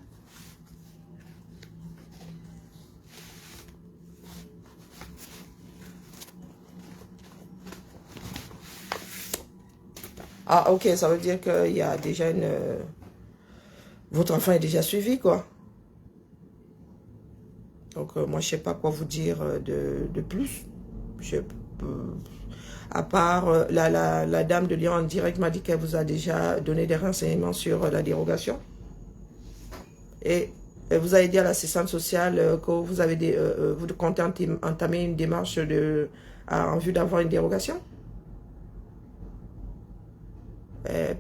Ah, ok, ça veut dire qu'il y a déjà une... votre enfant est déjà suivi, quoi. Donc, moi, je ne sais pas quoi vous dire de plus. À part, la dame de Lyon en direct m'a dit qu'elle vous a déjà donné des renseignements sur la dérogation. Et elle vous a dit à l'assistante sociale que vous avez vous comptez entamer une démarche en vue d'avoir une dérogation. Ben,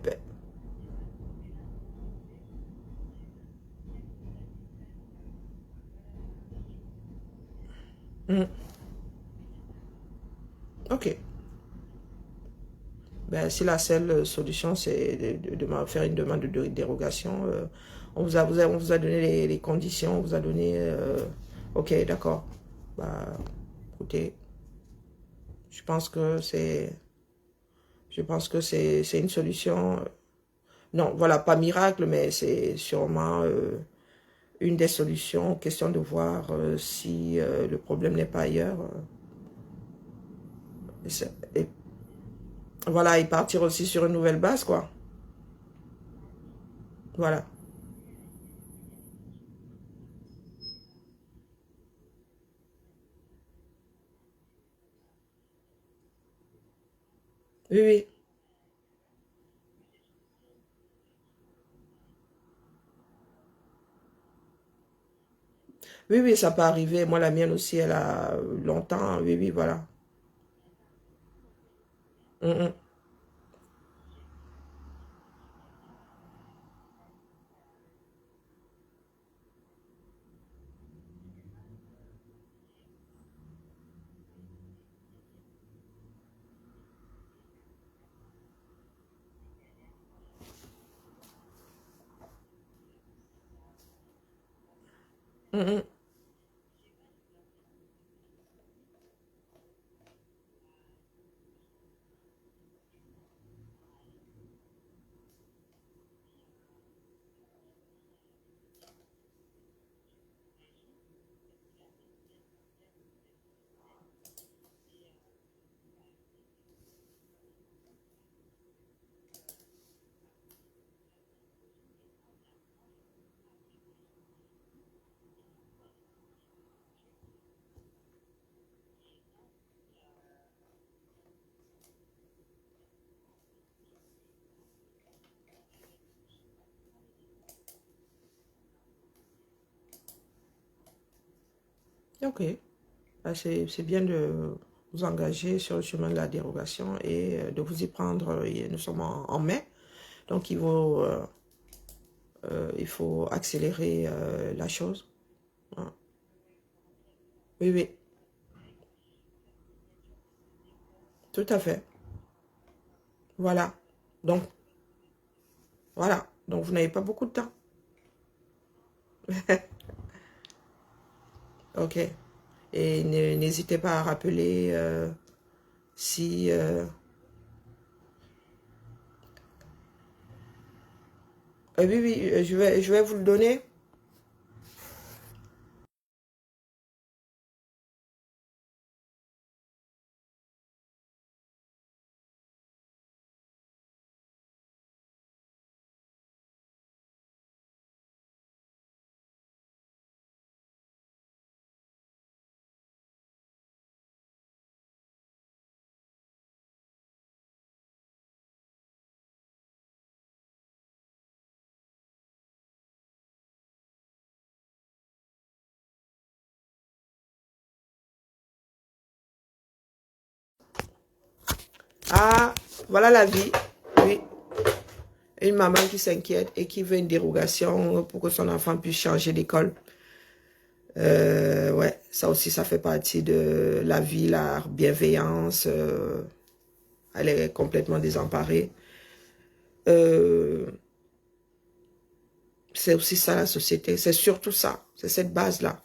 ok. Ben, si la seule solution, c'est de faire une demande de dérogation, on vous a donné les conditions, on vous a donné... ok, d'accord. Bah, écoutez, je pense que c'est une solution. Non, voilà, pas miracle, mais c'est sûrement une des solutions. Question de voir si le problème n'est pas ailleurs. Et voilà, et partir aussi sur une nouvelle base, quoi. Voilà. Oui, oui. Oui, oui, ça peut arriver. Moi, la mienne aussi, elle a longtemps. Oui, oui, voilà. Mm, mm, mm. Ok. Ah, c'est bien de vous engager sur le chemin de la dérogation et de vous y prendre. Et nous sommes en mai, donc il faut accélérer la chose. Hein. Oui, oui, tout à fait. Voilà. Donc, voilà. Donc, vous n'avez pas beaucoup de temps. Ok. Et n'hésitez pas à rappeler si... oui, oui, je vais vous le donner. Ah, voilà la vie. Oui. Une maman qui s'inquiète et qui veut une dérogation pour que son enfant puisse changer d'école. Ouais, ça aussi, ça fait partie de la vie, la bienveillance. Elle est complètement désemparée. C'est aussi ça la société. C'est surtout ça. C'est cette base-là.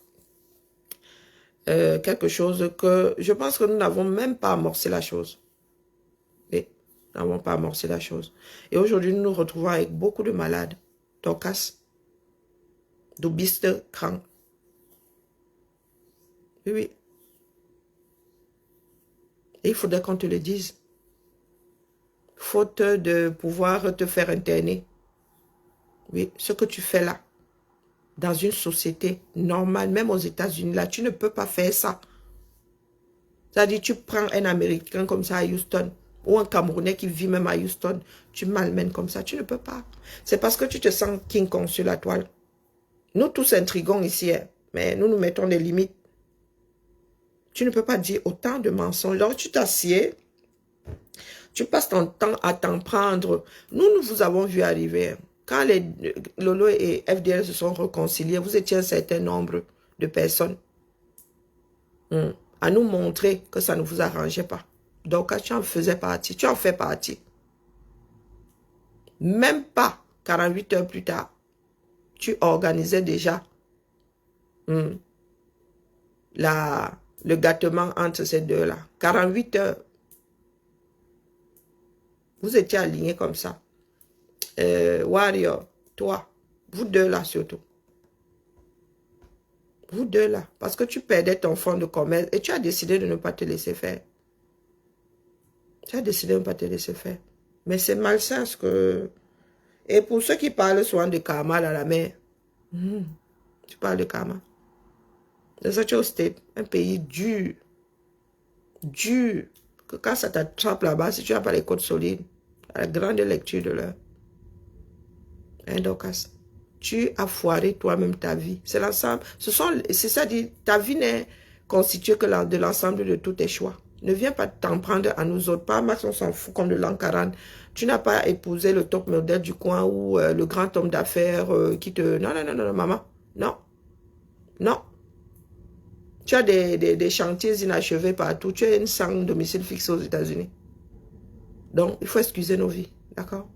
Quelque chose que je pense que nous n'avons même pas amorcé la chose. Oui, nous n'avons pas amorcé la chose. Et aujourd'hui, nous nous retrouvons avec beaucoup de malades. Dorcas, d'obistes, cranks. Oui, oui. Et il faudrait qu'on te le dise. Faute de pouvoir te faire interner. Oui, ce que tu fais là, dans une société normale, même aux États-Unis, là, tu ne peux pas faire ça. C'est-à-dire, tu prends un Américain comme ça à Houston, ou un Camerounais qui vit même à Houston, tu malmènes comme ça, tu ne peux pas. C'est parce que tu te sens King Kong sur la toile. Nous tous intrigons ici, hein, mais nous nous mettons des limites. Tu ne peux pas dire autant de mensonges. Donc, tu t'assieds, tu passes ton temps à t'en prendre. Nous vous avons vu arriver. Quand les Lolo et FDL se sont réconciliés, vous étiez un certain nombre de personnes à nous montrer que ça ne vous arrangeait pas. Donc, quand tu en faisais partie, tu en fais partie. Même pas 48 heures plus tard, tu organisais déjà le gâtement entre ces deux-là. 48 heures. Vous étiez alignés comme ça. Warrior, toi, vous deux là surtout. Vous deux là. Parce que tu perdais ton fonds de commerce et tu as décidé de ne pas te laisser faire. Tu as décidé de ne pas te laisser faire. Mais c'est malsain ce que... Et pour ceux qui parlent souvent de karma dans la mer, tu parles de karma. The Social State, un pays dur. Dur. Que quand ça t'attrape là-bas, si tu n'as pas les côtes solides, la grande lecture de l'heure. Hein, Dorcas? Tu as foiré toi-même ta vie. C'est l'ensemble. C'est ça dit, ta vie n'est constituée que de l'ensemble de tous tes choix. Ne viens pas t'en prendre à nous autres. Pas max, on s'en fout comme de l'an 40. Tu n'as pas épousé le top modèle du coin ou le grand homme d'affaires qui te... Non, non, non, non, maman. Non. Non. Tu as des chantiers inachevés partout. Tu as une sans domicile fixe aux États-Unis. Donc, il faut excuser nos vies. D'accord?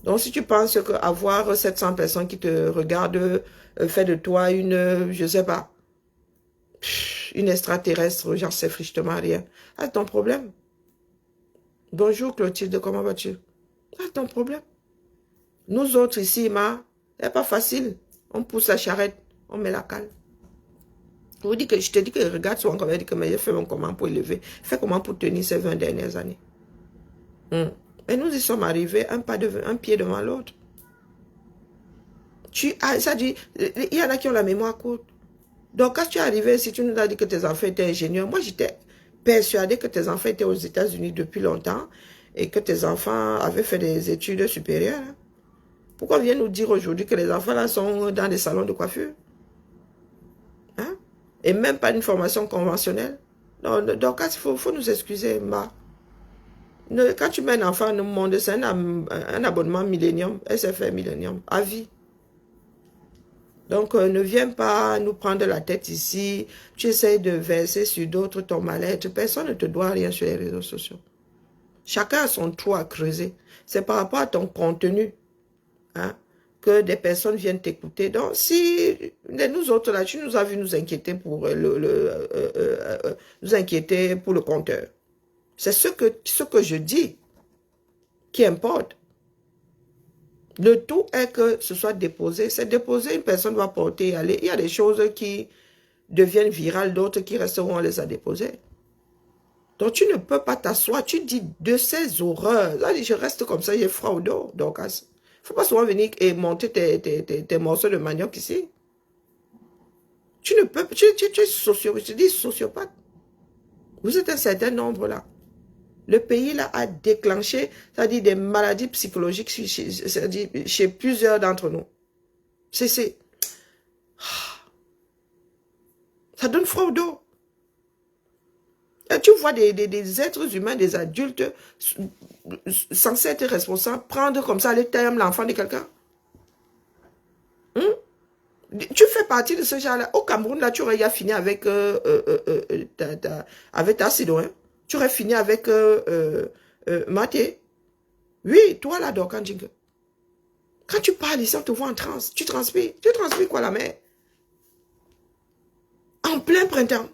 Donc, si tu penses qu'avoir 700 personnes qui te regardent fait de toi une, je sais pas, une extraterrestre, j'en sais frichtement rien. Ah, ton problème. Bonjour Clotilde, comment vas-tu? Ah, ton problème. Nous autres ici, c'est pas facile. On pousse la charrette, on met la cale. Je te dis que regarde souvent comme elle dit que j'ai fait mon comment pour élever. Fais comment pour tenir ces 20 dernières années. Et nous y sommes arrivés un pied devant l'autre. Ça dit, il y en a qui ont la mémoire courte. Donc quand tu es arrivé, si tu nous as dit que tes enfants étaient ingénieurs, moi j'étais persuadée que tes enfants étaient aux États-Unis depuis longtemps et que tes enfants avaient fait des études supérieures. Pourquoi on vient nous dire aujourd'hui que les enfants là sont dans des salons de coiffure? Hein? Et même pas une formation conventionnelle. Non, donc il faut nous excuser, Quand tu mets un enfant au monde, c'est un abonnement Millennium, SFR Millennium, à vie. Donc, ne viens pas nous prendre la tête ici. Tu essaies de verser sur d'autres ton mal-être. Personne ne te doit rien sur les réseaux sociaux. Chacun a son trou à creuser. C'est par rapport à ton contenu que des personnes viennent t'écouter. Donc, si nous autres, là, tu nous as vu nous inquiéter pour le compteur. C'est ce que je dis qui importe. Le tout est que ce soit déposé. C'est déposé, une personne va porter et aller. Il y a des choses qui deviennent virales, d'autres qui resteront, on les a déposées. Donc tu ne peux pas t'asseoir, tu dis de ces horreurs. Là, je reste comme ça, j'ai froid au dos. Donc, il ne faut pas souvent venir et monter tes morceaux de manioc ici. Tu ne peux pas, tu es sociopathe. Vous êtes un certain nombre là. Le pays là a déclenché, c'est-à-dire des maladies psychologiques chez plusieurs d'entre nous. Ça donne froid au dos. Et tu vois des êtres humains, des adultes censés être responsables, prendre comme ça, aller tailler l'enfant de quelqu'un. Tu fais partie de ce genre-là. Au Cameroun, là, tu aurais fini avec ta Sidoin. Tu aurais fini avec Maté. Oui, toi là, Dorkandjingue. Quand tu parles ici, on te voit en transe. Tu transpires. Tu transpires quoi, la mer? En plein printemps.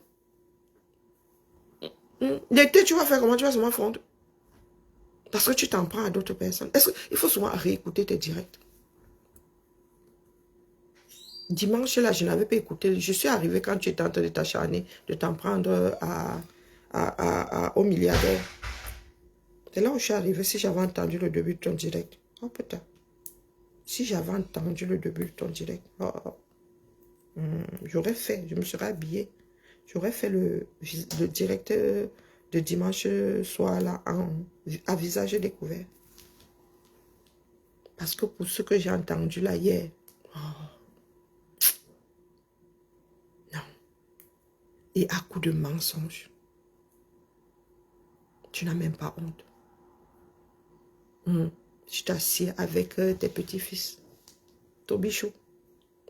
L'été, tu vas faire comment? Tu vas seulement fondre. Parce que tu t'en prends à d'autres personnes. Il faut souvent réécouter tes directs. Dimanche, là, je n'avais pas écouté. Je suis arrivé quand tu étais en train de t'acharner, de t'en prendre au milliardaire. C'est là où je suis arrivé. Si j'avais entendu le début de ton direct. Oh putain. Si j'avais entendu le début de ton direct. J'aurais fait. Je me serais habillé. J'aurais fait le direct de dimanche soir là à visage découvert. Parce que pour ce que j'ai entendu là hier. Non. Et à coup de mensonges. Tu n'as même pas honte. Tu t'assieds avec tes petits-fils. Ton bichou.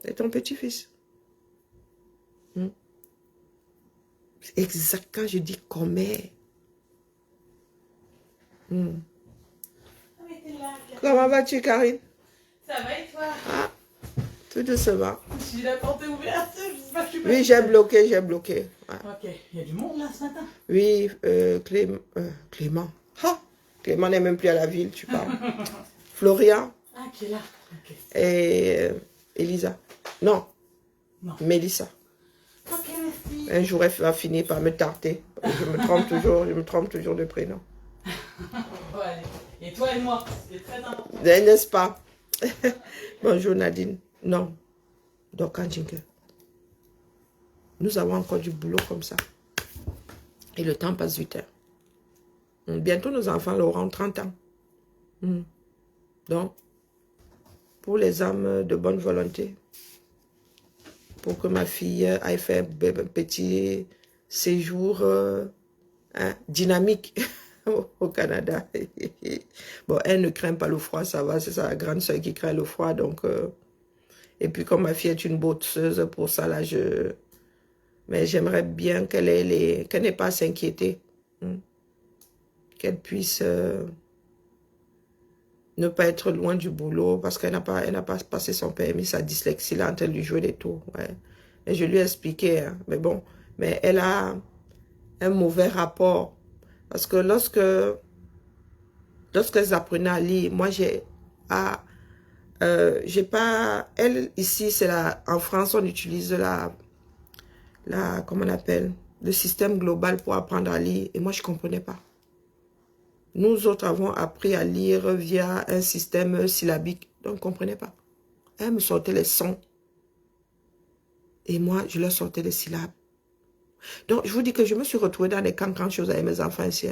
Et ton petit-fils. C'est exact quand je dis commère. Comment vas-tu, Karine? Ça va et toi? Ah, tout doucement. J'ai la porte ouverte, je sais pas que tu peux. Oui, j'ai bloqué. Ouais. Ok, il y a du monde là ce matin. Oui, Clément. Ah, Clément n'est même plus à la ville, tu parles. Florian. Ah, qui est là. Ok. Et Elisa. Non. Mélissa. Ok, merci. Un jour, elle va finir par me tarter. Je me trompe toujours de prénom. Ouais. Et toi et moi, c'est très important. N'est-ce pas? Bonjour Nadine. Non. Donc, nous avons encore du boulot comme ça. Et le temps passe vite. Bientôt, nos enfants auront 30 ans. Donc, pour les âmes de bonne volonté, pour que ma fille aille faire un petit séjour hein, dynamique au Canada. Bon, elle ne craint pas le froid, ça va, c'est sa grande soeur qui craint le froid. Donc, et puis comme ma fille est une bosseuse, pour ça, là, mais j'aimerais bien qu'elle n'ait pas à s'inquiéter. Qu'elle puisse ne pas être loin du boulot parce qu'elle n'a pas passé son permis, sa dyslexie là, en train de lui jouer des tours. Ouais. Et je lui ai expliqué, hein, mais bon, mais elle a un mauvais rapport. Parce que lorsqu'elles apprenaient à lire, moi j'ai pas, elle ici, c'est en France, on utilise comment on appelle, le système global pour apprendre à lire. Et moi, je ne comprenais pas. Nous autres avons appris à lire via un système syllabique. Donc, je ne comprenais pas. Elle me sortait les sons. Et moi, je leur sortais les syllabes. Donc, je vous dis que je me suis retrouvée dans des cancans choses avec mes enfants ici.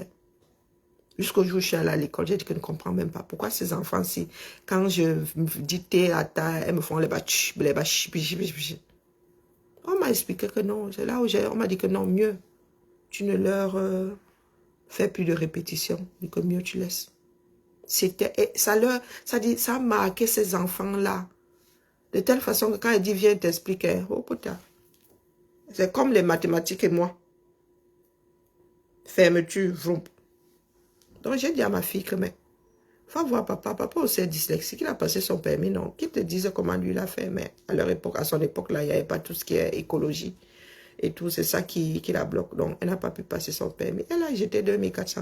Jusqu'au jour où je suis allée à l'école, j'ai dit que je ne comprends même pas. Pourquoi ces enfants-ci, quand je dis thé à ta, elles me font les bâches, les bâches. On m'a expliqué que non. C'est là où on m'a dit que non, mieux. Tu ne leur fais plus de répétition. Que mieux tu laisses. Ça a marqué ces enfants-là. De telle façon que quand elle dit viens t'expliquer, oh putain. C'est comme les mathématiques et moi. Fermeture, vroom. Donc j'ai dit à ma fille que mais va voir papa. Papa aussi est dyslexique. Il a passé son permis, non. Qui te disait comment lui l'a fait, mais à son époque là, il n'y avait pas tout ce qui est écologie et tout. C'est ça qui la bloque. Donc elle n'a pas pu passer son permis. Elle a jeté 2400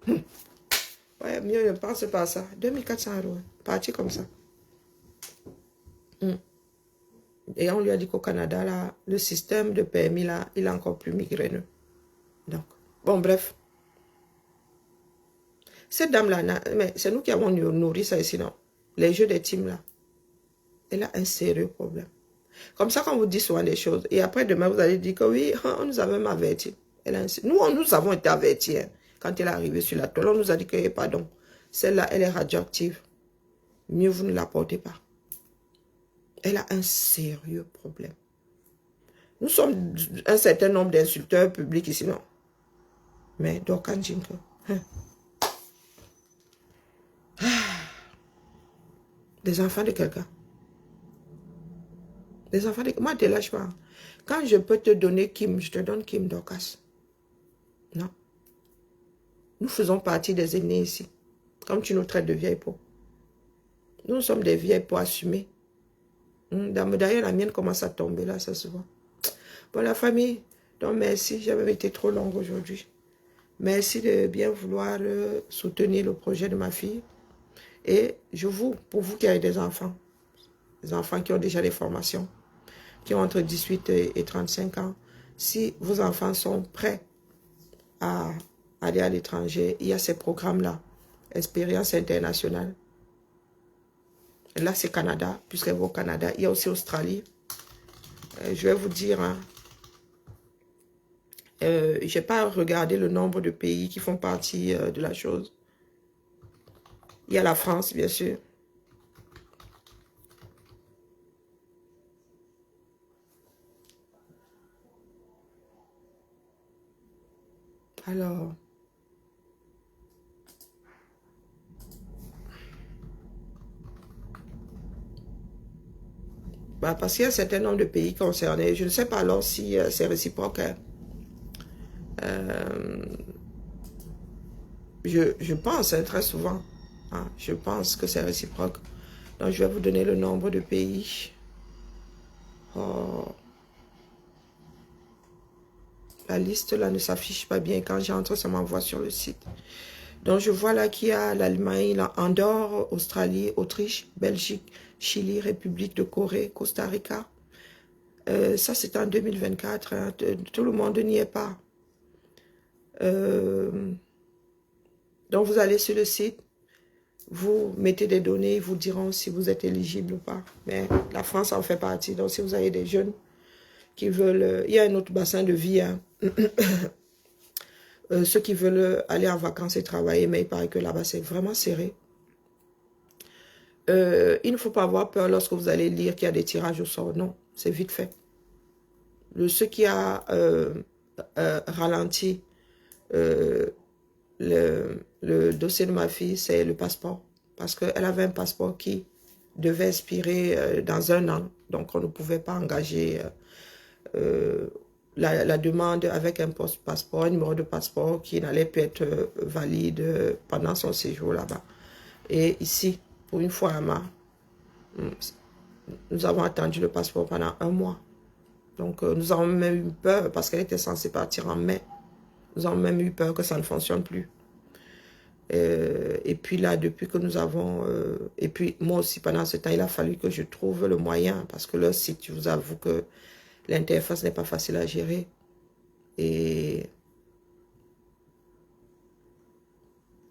€. Ouais, mieux ne pense pas à ça. 2400 €. Parti comme ça. Et on lui a dit qu'au Canada, là, le système de permis, là, il est encore plus migraineux. Donc, bon, bref. Cette dame-là, mais c'est nous qui avons nourri ça ici, non? Les jeux des teams, là. Elle a un sérieux problème. Comme ça, quand on vous dit souvent des choses, et après demain, vous allez dire que oui, on nous a même avertis. Nous avons été avertis. Hein. Quand elle est arrivée sur la toile, on nous a dit que, pardon, celle-là, elle est radioactive. Mieux vous ne la portez pas. Elle a un sérieux problème. Nous sommes un certain nombre d'insulteurs publics ici, non? Mais Dorkan Jinko. Des enfants de quelqu'un. Des enfants de... Moi, ne te lâche pas. Quand je peux te donner Kim, je te donne Kim Dorcas. Non. Nous faisons partie des aînés ici. Comme tu nous traites de vieilles peaux. Nous sommes des vieilles peaux assumées. D'ailleurs, la mienne commence à tomber là, ça se voit. Bon, la famille, donc merci. J'avais été trop longue aujourd'hui. Merci de bien vouloir soutenir le projet de ma fille. Et pour vous qui avez des enfants qui ont déjà des formations, qui ont entre 18 et 35 ans, si vos enfants sont prêts à aller à l'étranger, il y a ces programmes-là, expérience internationale. Là, c'est Canada, puisqu'elle va au Canada. Il y a aussi Australie. Je vais vous dire, hein, je n'ai pas regardé le nombre de pays qui font partie de la chose. Il y a la France, bien sûr. Alors... Bah, parce qu'il y a un certain nombre de pays concernés. Je ne sais pas alors si c'est réciproque. Hein. Je pense hein, très souvent. Hein, je pense que c'est réciproque. Donc, je vais vous donner le nombre de pays. Oh. La liste là ne s'affiche pas bien. Quand j'entre, ça m'envoie sur le site. Donc, je vois là qu'il y a l'Allemagne, Andorre, Australie, Autriche, Belgique, Chili, République de Corée, Costa Rica. Ça, c'est en 2024. Hein. Tout le monde n'y est pas. Donc, vous allez sur le site. Vous mettez des données. Ils vous diront si vous êtes éligible ou pas. Mais la France en fait partie. Donc, si vous avez des jeunes qui veulent... il y a un autre bassin de vie. Hein. Ceux qui veulent aller en vacances et travailler, mais il paraît que là-bas, c'est vraiment serré. Il ne faut pas avoir peur lorsque vous allez lire qu'il y a des tirages au sort. Non, c'est vite fait. Ce qui a ralenti Le dossier de ma fille, c'est le passeport. Parce qu'elle avait un passeport qui devait expirer dans 1 an. Donc, on ne pouvait pas engager la demande avec un passeport, un numéro de passeport qui n'allait pas être valide pendant son séjour là-bas. Et ici, pour une fois, nous avons attendu le passeport pendant 1 mois. Donc, nous avons même eu peur parce qu'elle était censée partir en mai. Nous avons même eu peur que ça ne fonctionne plus. Et puis là, depuis que nous avons... et puis moi aussi, pendant ce temps, il a fallu que je trouve le moyen. Parce que le site, je vous avoue que l'interface n'est pas facile à gérer. Et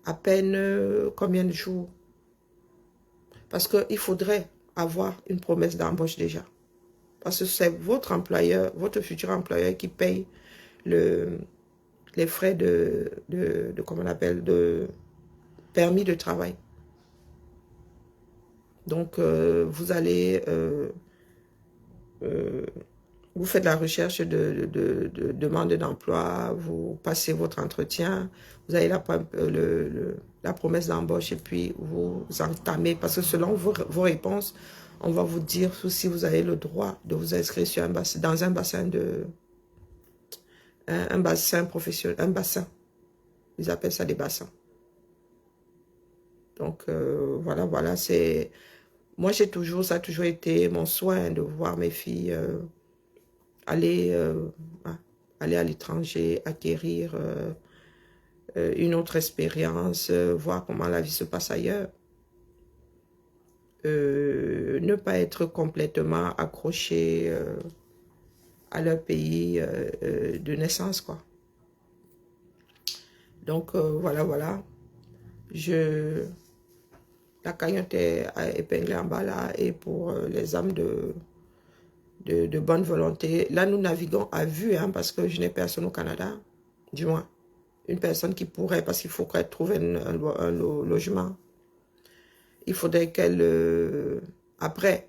à peine combien de jours? Parce qu'il faudrait avoir une promesse d'embauche déjà. Parce que c'est votre employeur, votre futur employeur qui paye les frais comment on appelle, de permis de travail. Donc, vous allez, vous faites la recherche de demande d'emploi, vous passez votre entretien, vous avez la promesse d'embauche et puis vous entamez, parce que selon vos réponses, on va vous dire si vous avez le droit de vous inscrire sur dans un bassin un bassin professionnel, un bassin. Ils appellent ça des bassins. Donc, voilà, c'est... Moi, ça a toujours été mon soin de voir mes filles aller à l'étranger, acquérir une autre expérience, voir comment la vie se passe ailleurs. Ne pas être complètement accroché à leur pays de naissance, quoi. Donc, voilà. La cagnotte est épinglée en bas là, et pour les âmes de bonne volonté. Là, nous naviguons à vue, hein, parce que je n'ai personne au Canada, du moins. Une personne qui pourrait, parce qu'il faut qu'elle trouve un logement. Il faudrait qu'elle... après,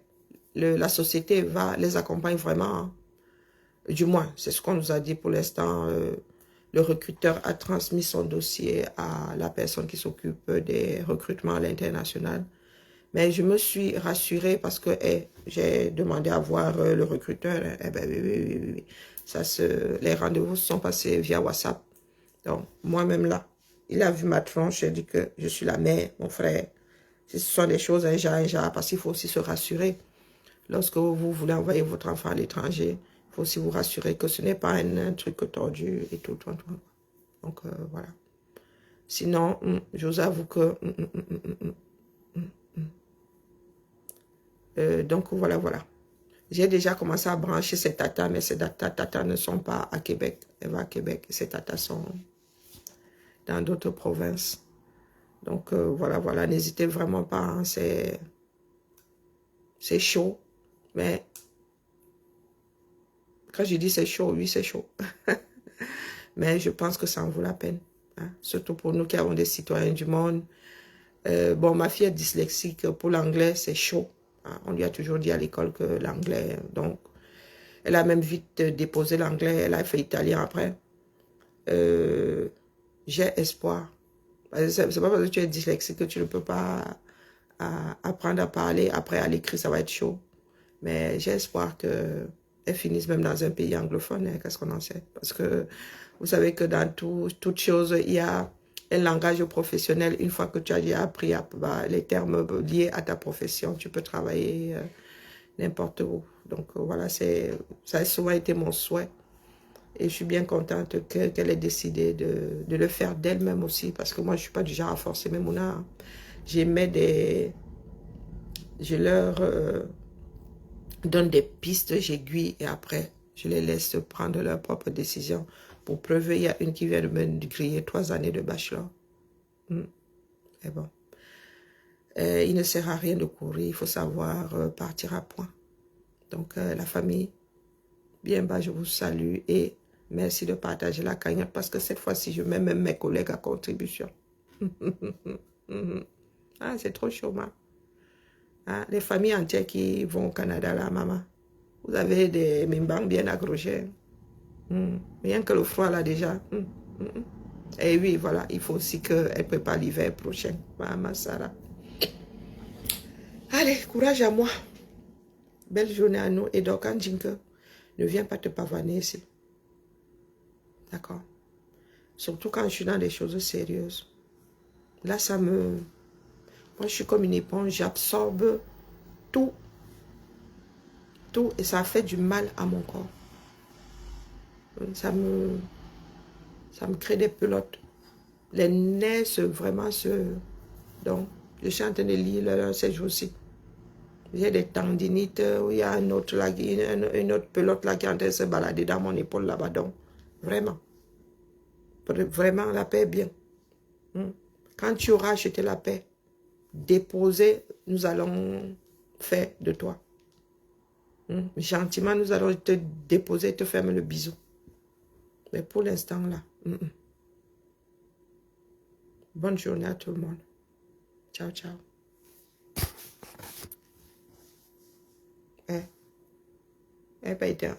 la société les accompagne vraiment. Hein. Du moins, c'est ce qu'on nous a dit pour l'instant. Le recruteur a transmis son dossier à la personne qui s'occupe des recrutements à l'international. Mais je me suis rassurée parce que j'ai demandé à voir le recruteur. Ben oui. Les rendez-vous se sont passés via WhatsApp. Donc, moi-même là, il a vu ma tronche et dit que je suis la mère, mon frère. Ce sont des choses un genre, parce qu'il faut aussi se rassurer. Lorsque vous voulez envoyer votre enfant à l'étranger, il faut aussi vous rassurer que ce n'est pas un truc tordu et tout. Donc, voilà. Sinon, je vous avoue que... donc, voilà. J'ai déjà commencé à brancher ces tatas, mais ces tatas ne sont pas à Québec. Elles vont à Québec. Ces tatas sont dans d'autres provinces. Donc, voilà. N'hésitez vraiment pas. Hein, c'est chaud. Mais quand je dis c'est chaud, oui, c'est chaud. Mais je pense que ça en vaut la peine. Hein, surtout pour nous qui avons des citoyens du monde. Bon, ma fille est dyslexique. Pour l'anglais, c'est chaud. Hein, on lui a toujours dit à l'école que l'anglais... Donc, elle a même vite déposé l'anglais. Elle a fait italien après. J'ai espoir. C'est pas parce que tu es dyslexique que tu ne peux pas apprendre à parler. Après, à l'écrit, ça va être chaud. Mais j'ai espoir qu'elle finisse même dans un pays anglophone. Hein, qu'est-ce qu'on en sait? Parce que vous savez que dans toute chose, il y a un langage professionnel. Une fois que tu as déjà appris les termes liés à ta profession, tu peux travailler n'importe où. Donc voilà, ça a souvent été mon souhait. Et je suis bien contente qu'elle ait décidé de le faire d'elle-même aussi. Parce que moi, je ne suis pas du genre à forcer mes mounards. Je leur donne des pistes, j'aiguille et après, je les laisse prendre leur propre décision. Pour preuve, il y a une qui vient de me griller 3 années de bachelor. Et bon. Il ne sert à rien de courir, il faut savoir partir à point. Donc, la famille, bien bas, je vous salue et merci de partager la cagnotte parce que cette fois-ci, je mets même mes collègues à contribution. Ah, c'est trop chaud, ma. Ah, les familles entières qui vont au Canada, là, maman. Vous avez des mimbangs bien accrochés. Rien que le froid, là, déjà. Et oui, voilà, il faut aussi qu'elle prépare l'hiver prochain. Maman Sarah. Allez, courage à moi. Belle journée à nous. Et donc, quand Jinke, ne viens pas te pavaner ici. D'accord? Surtout quand je suis dans des choses sérieuses. Là, ça me... Moi, je suis comme une éponge. J'absorbe tout. Tout. Et ça fait du mal à mon corps. Ça me crée des pelotes. Les nerfs vraiment se... Donc, je suis en train de lire là, ces jours-ci. J'ai des tendinites, où il y a un autre là, une autre pelote là qui est en train de se balader dans mon épaule là-bas. Donc, vraiment. Vraiment, la paix est bien. Quand tu auras acheté la paix, déposer, nous allons faire de toi. Gentiment, nous allons te déposer, te faire le bisou. Mais pour l'instant là, bonne journée à tout le monde. Ciao, ciao. Eh, pas été.